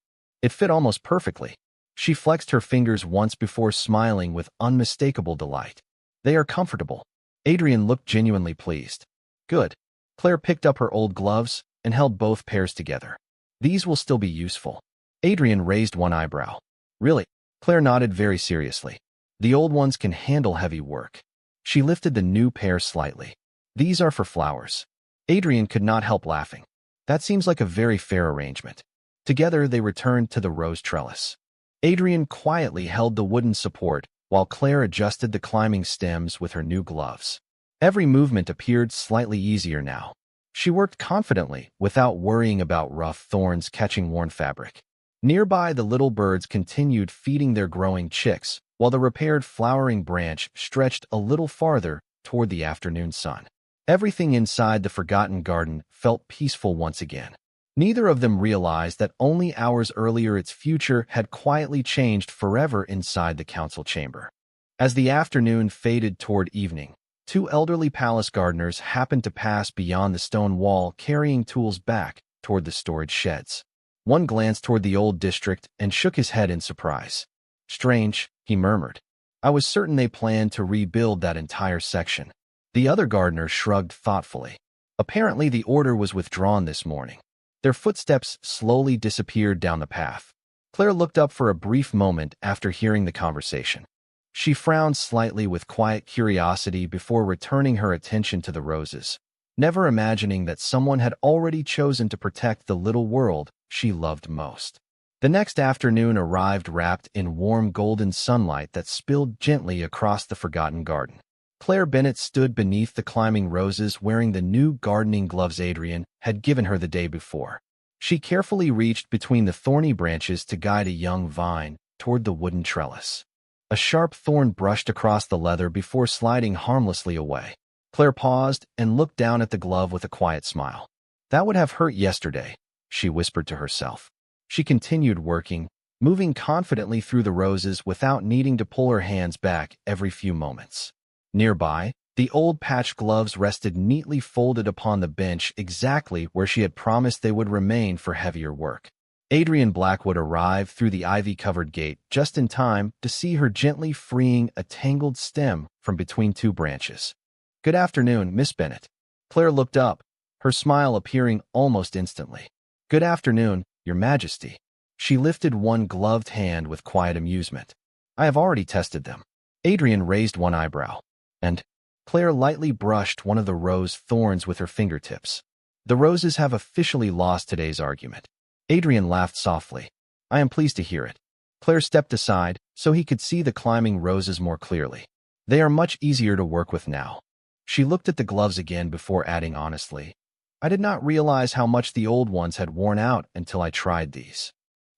It fit almost perfectly. She flexed her fingers once before smiling with unmistakable delight. They are comfortable. Adrian looked genuinely pleased. Good. Claire picked up her old gloves and held both pairs together. These will still be useful. Adrian raised one eyebrow. Really? Claire nodded very seriously. The old ones can handle heavy work. She lifted the new pair slightly. These are for flowers. Adrian could not help laughing. That seems like a very fair arrangement. Together they returned to the rose trellis. Adrian quietly held the wooden support while Claire adjusted the climbing stems with her new gloves. Every movement appeared slightly easier now. She worked confidently without worrying about rough thorns catching worn fabric. Nearby, the little birds continued feeding their growing chicks, while the repaired flowering branch stretched a little farther toward the afternoon sun. Everything inside the forgotten garden felt peaceful once again. Neither of them realized that only hours earlier its future had quietly changed forever inside the council chamber. As the afternoon faded toward evening, two elderly palace gardeners happened to pass beyond the stone wall carrying tools back toward the storage sheds. One glanced toward the old district and shook his head in surprise. Strange, he murmured. I was certain they planned to rebuild that entire section. The other gardener shrugged thoughtfully. Apparently the order was withdrawn this morning. Their footsteps slowly disappeared down the path. Claire looked up for a brief moment after hearing the conversation. She frowned slightly with quiet curiosity before returning her attention to the roses, never imagining that someone had already chosen to protect the little world she loved most. The next afternoon arrived wrapped in warm golden sunlight that spilled gently across the forgotten garden. Claire Bennet stood beneath the climbing roses wearing the new gardening gloves Adrian had given her the day before. She carefully reached between the thorny branches to guide a young vine toward the wooden trellis. A sharp thorn brushed across the leather before sliding harmlessly away. Claire paused and looked down at the glove with a quiet smile. That would have hurt yesterday, she whispered to herself. She continued working, moving confidently through the roses without needing to pull her hands back every few moments. Nearby, the old patched gloves rested neatly folded upon the bench exactly where she had promised they would remain for heavier work. Adrian Blackwood arrived through the ivy-covered gate just in time to see her gently freeing a tangled stem from between two branches. Good afternoon, Miss Bennet. Claire looked up, her smile appearing almost instantly. Good afternoon, Your Majesty. She lifted one gloved hand with quiet amusement. I have already tested them. Adrian raised one eyebrow. And Claire lightly brushed one of the rose thorns with her fingertips. The roses have officially lost today's argument. Adrian laughed softly. I am pleased to hear it. Claire stepped aside so he could see the climbing roses more clearly. They are much easier to work with now. She looked at the gloves again before adding honestly, I did not realize how much the old ones had worn out until I tried these.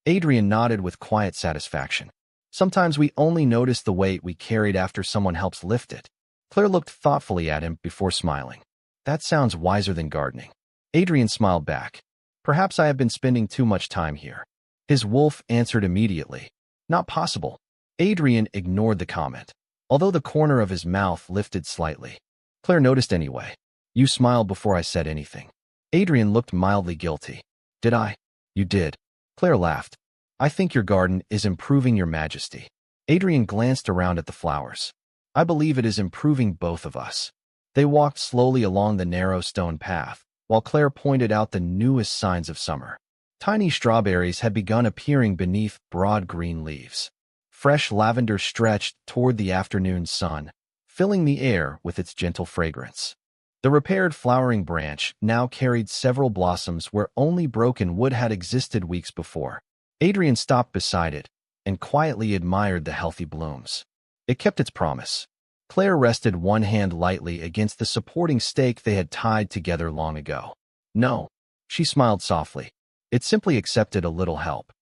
Adrian nodded with quiet satisfaction. Sometimes we only notice the weight we carried after someone helps lift it. Claire looked thoughtfully at him before smiling. That sounds wiser than gardening. Adrian smiled back. Perhaps I have been spending too much time here. His wolf answered immediately. Not possible. Adrian ignored the comment. although the corner of his mouth lifted slightly. Claire noticed anyway. You smiled before I said anything. Adrian looked mildly guilty. Did I? You did. Claire laughed. I think your garden is improving, Your Majesty. Adrian glanced around at the flowers. I believe it is improving both of us. They walked slowly along the narrow stone path, while Claire pointed out the newest signs of summer. Tiny strawberries had begun appearing beneath broad green leaves. Fresh lavender stretched toward the afternoon sun, filling the air with its gentle fragrance. The repaired flowering branch now carried several blossoms where only broken wood had existed weeks before. Adrian stopped beside it and quietly admired the healthy blooms. It kept its promise. Claire rested one hand lightly against the supporting stake they had tied together long ago. No, she smiled softly. It simply accepted a little help.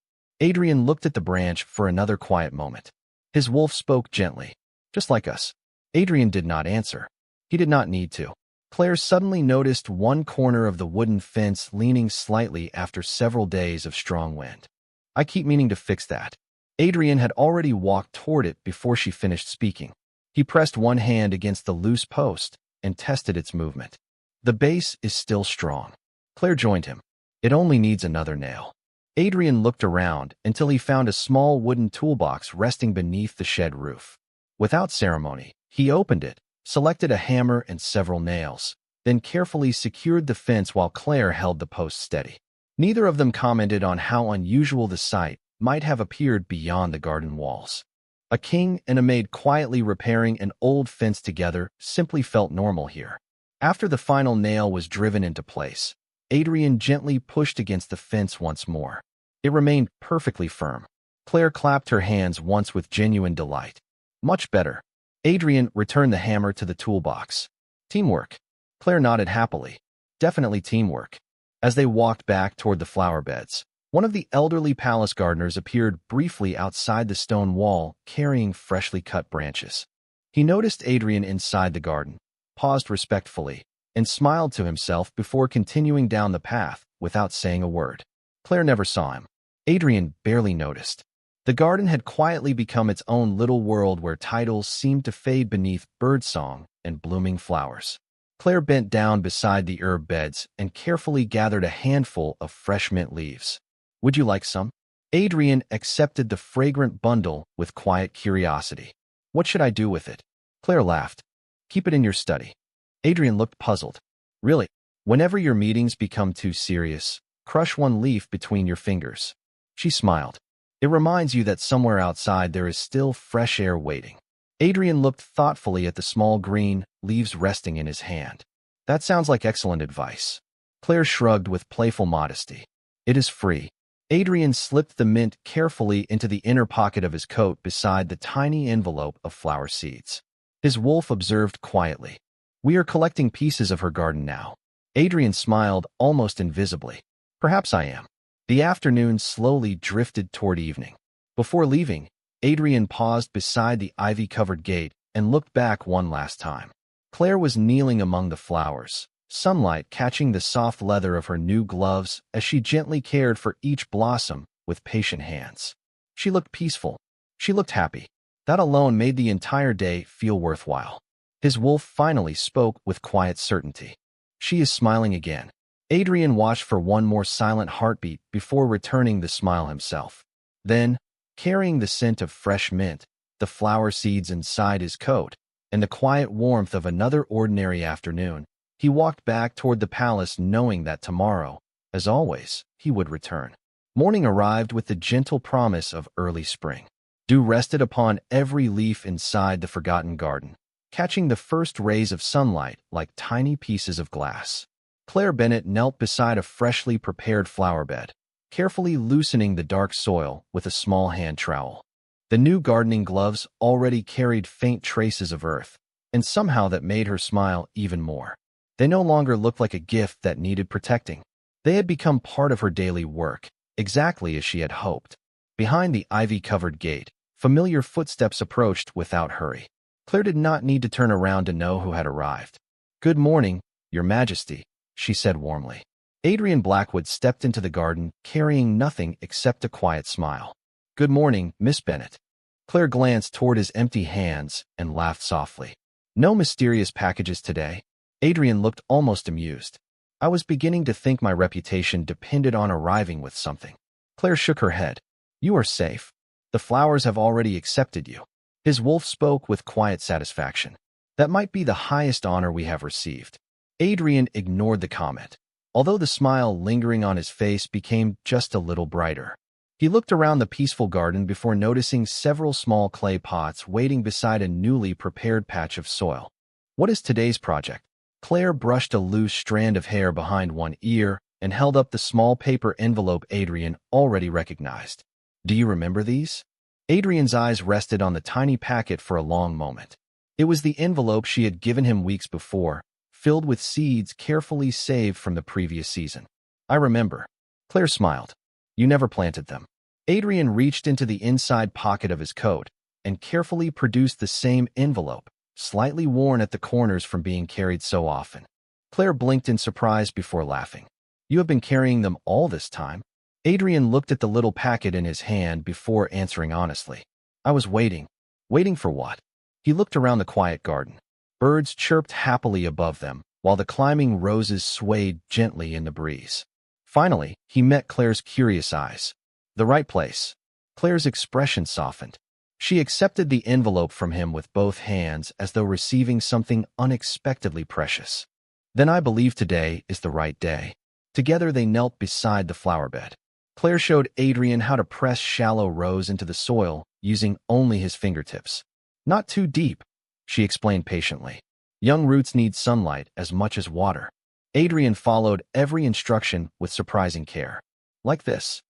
Adrian looked at the branch for another quiet moment. His wolf spoke gently. Just like us. Adrian did not answer. He did not need to. Claire suddenly noticed one corner of the wooden fence leaning slightly after several days of strong wind. I keep meaning to fix that. Adrian had already walked toward it before she finished speaking. He pressed one hand against the loose post and tested its movement. The base is still strong. Claire joined him. It only needs another nail. Adrian looked around until he found a small wooden toolbox resting beneath the shed roof. Without ceremony, he opened it, selected a hammer and several nails, then carefully secured the fence while Claire held the post steady. Neither of them commented on how unusual the sight might have appeared beyond the garden walls. A king and a maid quietly repairing an old fence together simply felt normal here. After the final nail was driven into place, Adrian gently pushed against the fence once more. It remained perfectly firm. Claire clapped her hands once with genuine delight. Much better. Adrian returned the hammer to the toolbox. Teamwork. Claire nodded happily. Definitely teamwork. As they walked back toward the flower beds, one of the elderly palace gardeners appeared briefly outside the stone wall, carrying freshly cut branches. He noticed Adrian inside the garden, paused respectfully, and smiled to himself before continuing down the path without saying a word. Claire never saw him. Adrian barely noticed. The garden had quietly become its own little world where titles seemed to fade beneath birdsong and blooming flowers. Claire bent down beside the herb beds and carefully gathered a handful of fresh mint leaves. Would you like some? Adrian accepted the fragrant bundle with quiet curiosity. What should I do with it? Claire laughed. Keep it in your study. Adrian looked puzzled. Really? Whenever your meetings become too serious, crush one leaf between your fingers. She smiled. It reminds you that somewhere outside there is still fresh air waiting. Adrian looked thoughtfully at the small green leaves resting in his hand. That sounds like excellent advice. Claire shrugged with playful modesty. It is free. Adrian slipped the mint carefully into the inner pocket of his coat beside the tiny envelope of flower seeds. His wolf observed quietly. We are collecting pieces of her garden now. Adrian smiled almost invisibly. Perhaps I am. The afternoon slowly drifted toward evening. Before leaving, Adrian paused beside the ivy-covered gate and looked back one last time. Claire was kneeling among the flowers, sunlight catching the soft leather of her new gloves as she gently cared for each blossom with patient hands. She looked peaceful. She looked happy. That alone made the entire day feel worthwhile. His wolf finally spoke with quiet certainty. She is smiling again. Adrian watched for one more silent heartbeat before returning the smile himself. Then, carrying the scent of fresh mint, the flower seeds inside his coat, and the quiet warmth of another ordinary afternoon, he walked back toward the palace knowing that tomorrow, as always, he would return. Morning arrived with the gentle promise of early spring. Dew rested upon every leaf inside the forgotten garden, catching the first rays of sunlight like tiny pieces of glass. Claire Bennett knelt beside a freshly prepared flower bed, carefully loosening the dark soil with a small hand trowel. The new gardening gloves already carried faint traces of earth, and somehow that made her smile even more. They no longer looked like a gift that needed protecting. They had become part of her daily work, exactly as she had hoped. Behind the ivy-covered gate, familiar footsteps approached without hurry. Claire did not need to turn around to know who had arrived. "Good morning, Your Majesty," she said warmly. Adrian Blackwood stepped into the garden, carrying nothing except a quiet smile. "Good morning, Miss Bennett." Claire glanced toward his empty hands and laughed softly. No mysterious packages today. Adrian looked almost amused. I was beginning to think my reputation depended on arriving with something. Claire shook her head. You are safe. The flowers have already accepted you. His wolf spoke with quiet satisfaction. That might be the highest honor we have received. Adrian ignored the comment, although the smile lingering on his face became just a little brighter. He looked around the peaceful garden before noticing several small clay pots waiting beside a newly prepared patch of soil. What is today's project? Claire brushed a loose strand of hair behind one ear and held up the small paper envelope Adrian already recognized. Do you remember these? Adrian's eyes rested on the tiny packet for a long moment. It was the envelope she had given him weeks before, filled with seeds carefully saved from the previous season. I remember. Claire smiled. You never planted them. Adrian reached into the inside pocket of his coat and carefully produced the same envelope, slightly worn at the corners from being carried so often. Claire blinked in surprise before laughing. You have been carrying them all this time? Adrian looked at the little packet in his hand before answering honestly. I was waiting. Waiting for what? He looked around the quiet garden. Birds chirped happily above them, while the climbing roses swayed gently in the breeze. Finally, he met Claire's curious eyes. The right place. Claire's expression softened. She accepted the envelope from him with both hands as though receiving something unexpectedly precious. Then I believe today is the right day. Together they knelt beside the flower bed. Claire showed Adrian how to press shallow rows into the soil using only his fingertips. Not too deep, she explained patiently. Young roots need sunlight as much as water. Adrian followed every instruction with surprising care. Like this.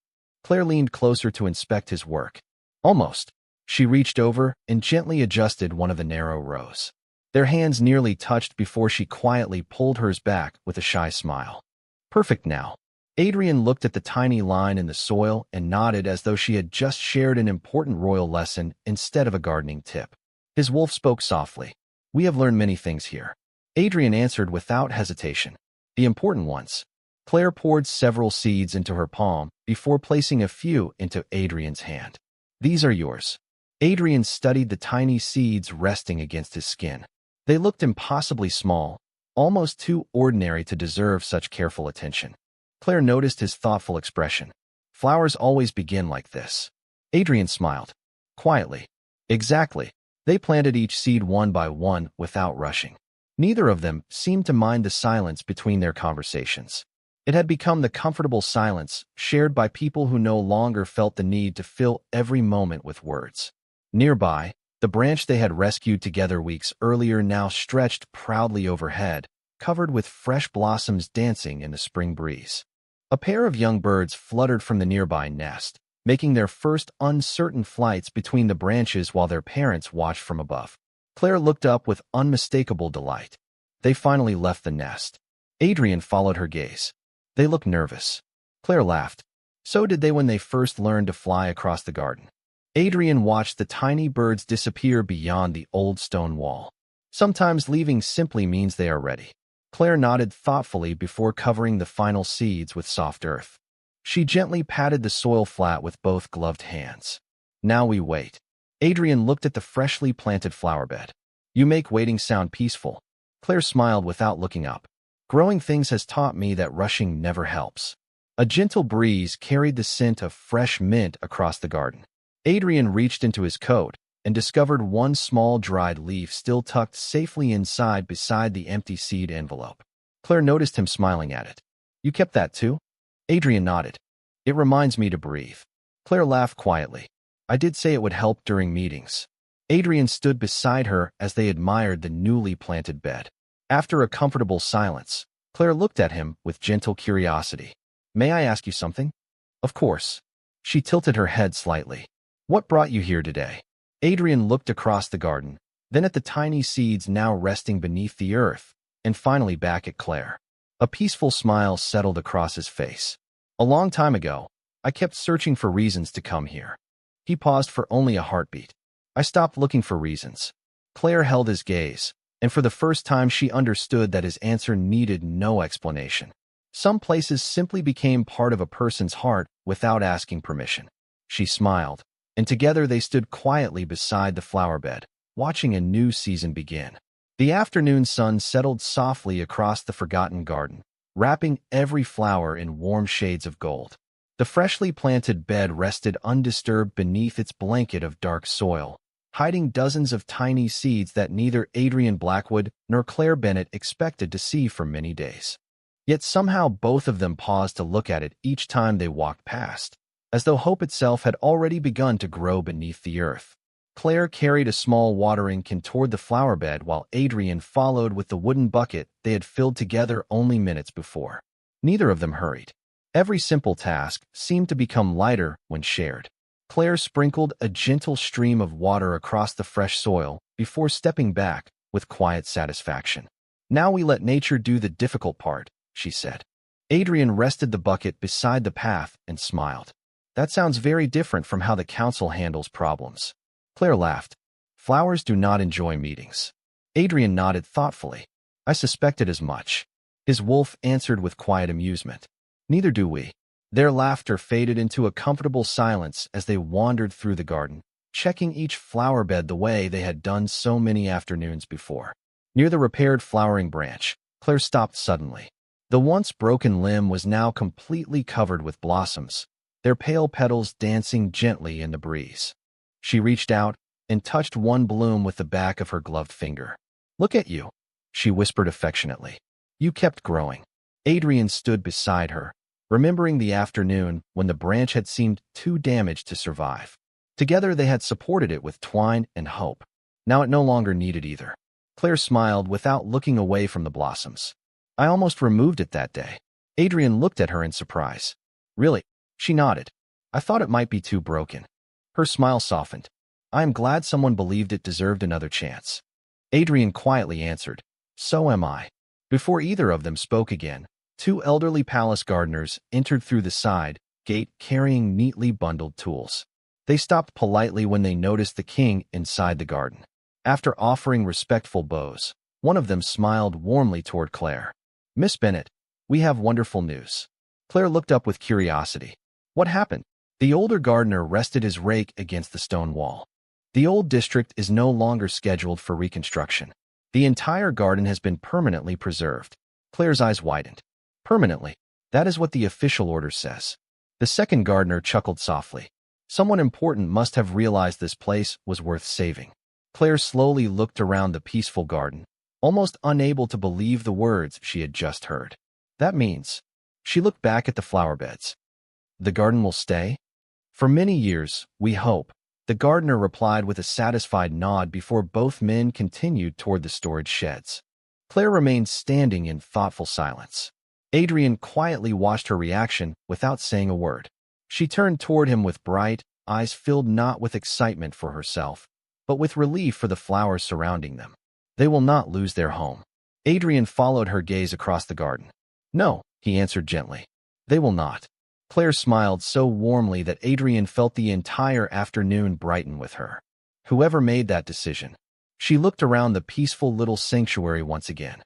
Claire leaned closer to inspect his work. Almost. She reached over and gently adjusted one of the narrow rows. Their hands nearly touched before she quietly pulled hers back with a shy smile. Perfect now. Adrian looked at the tiny line in the soil and nodded as though she had just shared an important royal lesson instead of a gardening tip. His wolf spoke softly. We have learned many things here. Adrian answered without hesitation. The important ones. Claire poured several seeds into her palm before placing a few into Adrian's hand. These are yours. Adrian studied the tiny seeds resting against his skin. They looked impossibly small, almost too ordinary to deserve such careful attention. Claire noticed his thoughtful expression. Flowers always begin like this. Adrian smiled. Quietly. Exactly. They planted each seed one by one without rushing. Neither of them seemed to mind the silence between their conversations. It had become the comfortable silence shared by people who no longer felt the need to fill every moment with words. Nearby, the branch they had rescued together weeks earlier now stretched proudly overhead, covered with fresh blossoms dancing in the spring breeze. A pair of young birds fluttered from the nearby nest, making their first uncertain flights between the branches while their parents watched from above. Claire looked up with unmistakable delight. They finally left the nest. Adrian followed her gaze. They looked nervous. Claire laughed. So did they when they first learned to fly across the garden. Adrian watched the tiny birds disappear beyond the old stone wall. Sometimes leaving simply means they are ready. Claire nodded thoughtfully before covering the final seeds with soft earth. She gently patted the soil flat with both gloved hands. Now we wait. Adrian looked at the freshly planted flower bed. You make waiting sound peaceful. Claire smiled without looking up. Growing things has taught me that rushing never helps. A gentle breeze carried the scent of fresh mint across the garden. Adrian reached into his coat and discovered one small dried leaf still tucked safely inside beside the empty seed envelope. Claire noticed him smiling at it. You kept that too? Adrian nodded. It reminds me to breathe. Claire laughed quietly. I did say it would help during meetings. Adrian stood beside her as they admired the newly planted bed. After a comfortable silence, Claire looked at him with gentle curiosity. May I ask you something? Of course. She tilted her head slightly. What brought you here today? Adrian looked across the garden, then at the tiny seeds now resting beneath the earth, and finally back at Claire. A peaceful smile settled across his face. A long time ago, I kept searching for reasons to come here. He paused for only a heartbeat. I stopped looking for reasons. Claire held his gaze, and for the first time she understood that his answer needed no explanation. Some places simply became part of a person's heart without asking permission. She smiled. and together they stood quietly beside the flower bed, watching a new season begin. The afternoon sun settled softly across the forgotten garden, wrapping every flower in warm shades of gold. The freshly planted bed rested undisturbed beneath its blanket of dark soil, hiding dozens of tiny seeds that neither Adrian Blackwood nor Claire Bennett expected to see for many days. Yet somehow both of them paused to look at it each time they walked past, as though hope itself had already begun to grow beneath the earth. Claire carried a small watering can toward the flower bed while Adrian followed with the wooden bucket they had filled together only minutes before. Neither of them hurried. Every simple task seemed to become lighter when shared. Claire sprinkled a gentle stream of water across the fresh soil before stepping back with quiet satisfaction. "Now we let nature do the difficult part," she said. Adrian rested the bucket beside the path and smiled. "That sounds very different from how the council handles problems." Claire laughed. "Flowers do not enjoy meetings." Adrian nodded thoughtfully. "I suspected as much." His wolf answered with quiet amusement. "Neither do we." Their laughter faded into a comfortable silence as they wandered through the garden, checking each flower bed the way they had done so many afternoons before. Near the repaired flowering branch, Claire stopped suddenly. The once broken limb was now completely covered with blossoms, their pale petals dancing gently in the breeze. She reached out and touched one bloom with the back of her gloved finger. "Look at you," she whispered affectionately. "You kept growing." Adrian stood beside her, remembering the afternoon when the branch had seemed too damaged to survive. Together they had supported it with twine and hope. Now it no longer needed either. Claire smiled without looking away from the blossoms. "I almost removed it that day." Adrian looked at her in surprise. "Really?" She nodded. "I thought it might be too broken." Her smile softened. "I am glad someone believed it deserved another chance." Adrian quietly answered, "So am I." Before either of them spoke again, two elderly palace gardeners entered through the side gate carrying neatly bundled tools. They stopped politely when they noticed the king inside the garden. After offering respectful bows, one of them smiled warmly toward Claire. "Miss Bennett, we have wonderful news." Claire looked up with curiosity. "What happened?" The older gardener rested his rake against the stone wall. "The old district is no longer scheduled for reconstruction. The entire garden has been permanently preserved." Claire's eyes widened. "Permanently? That is what the official order says." The second gardener chuckled softly. "Someone important must have realized this place was worth saving." Claire slowly looked around the peaceful garden, almost unable to believe the words she had just heard. "That means—" She looked back at the flower beds. "The garden will stay?" "For many years, we hope," the gardener replied with a satisfied nod before both men continued toward the storage sheds. Claire remained standing in thoughtful silence. Adrian quietly watched her reaction without saying a word. She turned toward him with bright eyes filled not with excitement for herself, but with relief for the flowers surrounding them. "They will not lose their home." Adrian followed her gaze across the garden. "No," he answered gently. "They will not." Claire smiled so warmly that Adrian felt the entire afternoon brighten with her. Whoever made that decision. She looked around the peaceful little sanctuary once again.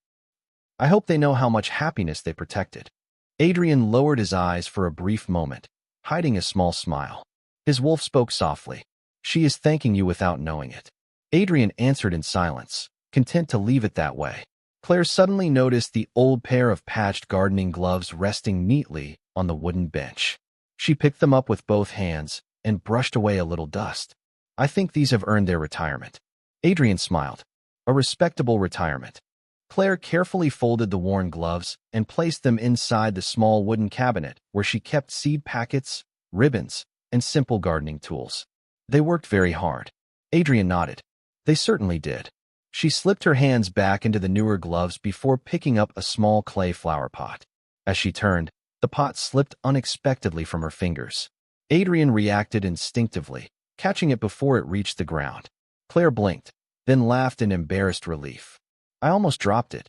"I hope they know how much happiness they protected." Adrian lowered his eyes for a brief moment, hiding a small smile. His wolf spoke softly. "She is thanking you without knowing it." Adrian answered in silence, content to leave it that way. Claire suddenly noticed the old pair of patched gardening gloves resting neatly on the wooden bench. She picked them up with both hands and brushed away a little dust. "I think these have earned their retirement." Adrian smiled. "A respectable retirement." Claire carefully folded the worn gloves and placed them inside the small wooden cabinet where she kept seed packets, ribbons, and simple gardening tools. "They worked very hard." Adrian nodded. "They certainly did." She slipped her hands back into the newer gloves before picking up a small clay flower pot. As she turned, the pot slipped unexpectedly from her fingers. Adrian reacted instinctively, catching it before it reached the ground. Claire blinked, then laughed in embarrassed relief. "I almost dropped it."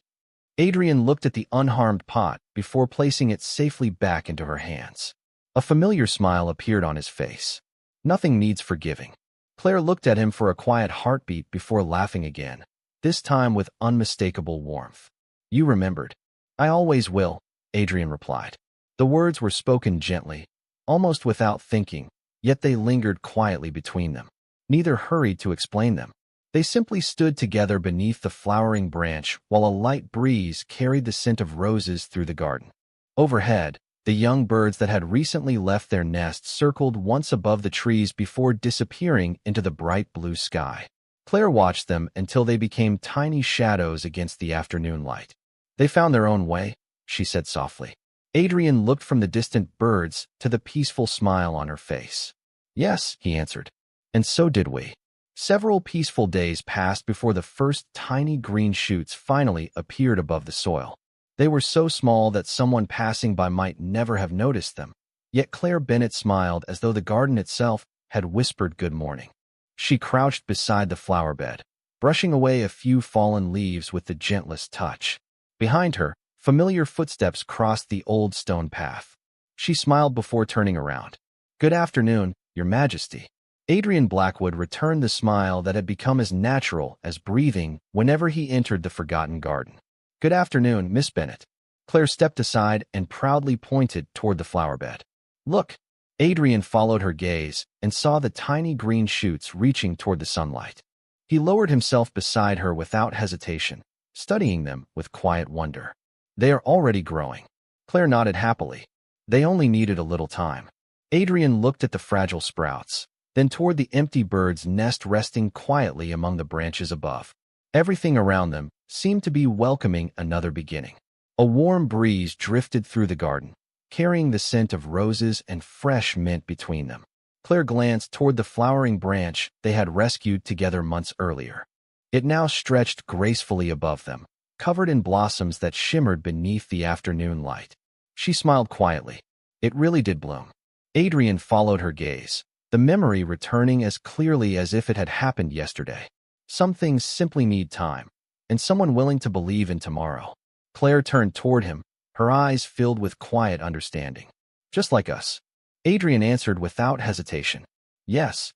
Adrian looked at the unharmed pot before placing it safely back into her hands. A familiar smile appeared on his face. "Nothing needs forgiving." Claire looked at him for a quiet heartbeat before laughing again, this time with unmistakable warmth. "You remembered." "I always will," Adrian replied. The words were spoken gently, almost without thinking, yet they lingered quietly between them. Neither hurried to explain them. They simply stood together beneath the flowering branch while a light breeze carried the scent of roses through the garden. Overhead, the young birds that had recently left their nests circled once above the trees before disappearing into the bright blue sky. Claire watched them until they became tiny shadows against the afternoon light. "They found their own way," she said softly. Adrian looked from the distant birds to the peaceful smile on her face. "Yes," he answered. "And so did we." Several peaceful days passed before the first tiny green shoots finally appeared above the soil. They were so small that someone passing by might never have noticed them. Yet Claire Bennett smiled as though the garden itself had whispered good morning. She crouched beside the flower bed, brushing away a few fallen leaves with the gentlest touch. Behind her, familiar footsteps crossed the old stone path. She smiled before turning around. "Good afternoon, Your Majesty." Adrian Blackwood returned the smile that had become as natural as breathing whenever he entered the forgotten garden. "Good afternoon, Miss Bennett." Claire stepped aside and proudly pointed toward the flower bed. "Look." Adrian followed her gaze and saw the tiny green shoots reaching toward the sunlight. He lowered himself beside her without hesitation, studying them with quiet wonder. "They are already growing." Claire nodded happily. They only needed a little time. Adrian looked at the fragile sprouts, then toward the empty bird's nest resting quietly among the branches above. Everything around them seemed to be welcoming another beginning. A warm breeze drifted through the garden, carrying the scent of roses and fresh mint between them. Claire glanced toward the flowering branch they had rescued together months earlier. It now stretched gracefully above them, covered in blossoms that shimmered beneath the afternoon light. She smiled quietly. It really did bloom. Adrian followed her gaze, the memory returning as clearly as if it had happened yesterday. Some things simply need time, and someone willing to believe in tomorrow. Claire turned toward him, her eyes filled with quiet understanding. "Just like us." Adrian answered without hesitation. "Yes."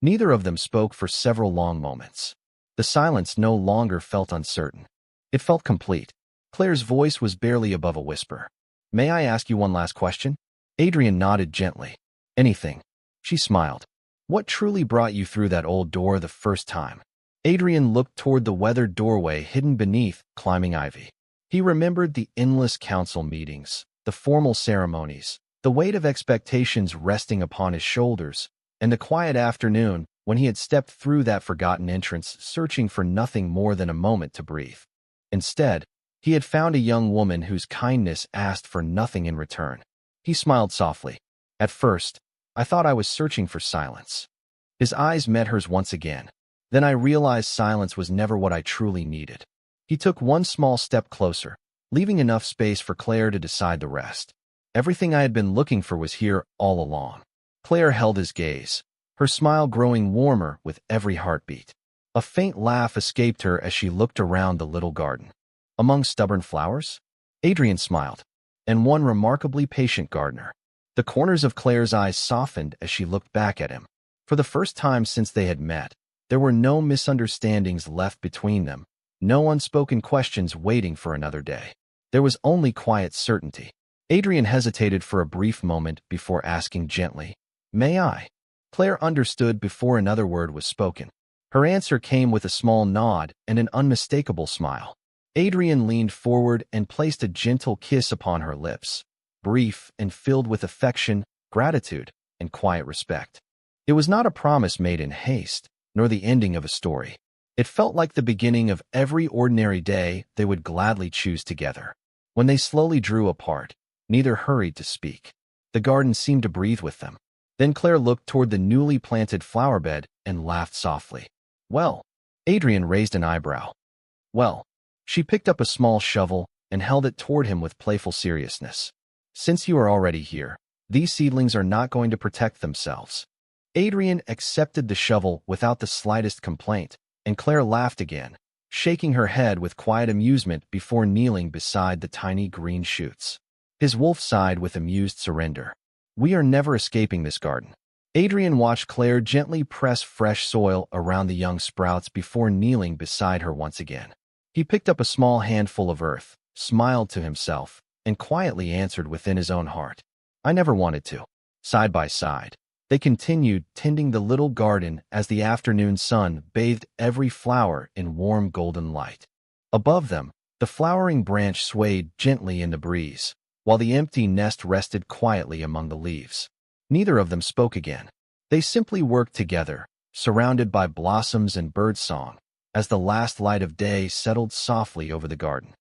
Neither of them spoke for several long moments. The silence no longer felt uncertain. It felt complete. Claire's voice was barely above a whisper. "May I ask you one last question?" Adrian nodded gently. "Anything." She smiled. "What truly brought you through that old door the first time?" Adrian looked toward the weathered doorway hidden beneath climbing ivy. He remembered the endless council meetings, the formal ceremonies, the weight of expectations resting upon his shoulders, and the quiet afternoon when he had stepped through that forgotten entrance searching for nothing more than a moment to breathe. Instead, he had found a young woman whose kindness asked for nothing in return. He smiled softly. "At first, I thought I was searching for silence." His eyes met hers once again. "Then I realized silence was never what I truly needed." He took one small step closer, leaving enough space for Claire to decide the rest. "Everything I had been looking for was here all along." Claire held his gaze, her smile growing warmer with every heartbeat. A faint laugh escaped her as she looked around the little garden. "Among stubborn flowers?" Adrian smiled. "And one remarkably patient gardener." The corners of Claire's eyes softened as she looked back at him. For the first time since they had met, there were no misunderstandings left between them, no unspoken questions waiting for another day. There was only quiet certainty. Adrian hesitated for a brief moment before asking gently, "May I?" Claire understood before another word was spoken. Her answer came with a small nod and an unmistakable smile. Adrian leaned forward and placed a gentle kiss upon her lips, brief and filled with affection, gratitude, and quiet respect. It was not a promise made in haste, nor the ending of a story. It felt like the beginning of every ordinary day they would gladly choose together. When they slowly drew apart, neither hurried to speak. The garden seemed to breathe with them. Then Claire looked toward the newly planted flower bed and laughed softly. "Well," Adrian raised an eyebrow. "Well." She picked up a small shovel and held it toward him with playful seriousness. "Since you are already here, these seedlings are not going to protect themselves." Adrian accepted the shovel without the slightest complaint, and Claire laughed again, shaking her head with quiet amusement before kneeling beside the tiny green shoots. His wolf sighed with amused surrender. "We are never escaping this garden." Adrian watched Claire gently press fresh soil around the young sprouts before kneeling beside her once again. He picked up a small handful of earth, smiled to himself, and quietly answered within his own heart, "I never wanted to." Side by side, They continued tending the little garden as the afternoon sun bathed every flower in warm golden light. Above them, the flowering branch swayed gently in the breeze, while the empty nest rested quietly among the leaves. Neither of them spoke again. They simply worked together, surrounded by blossoms and birdsong, as the last light of day settled softly over the garden.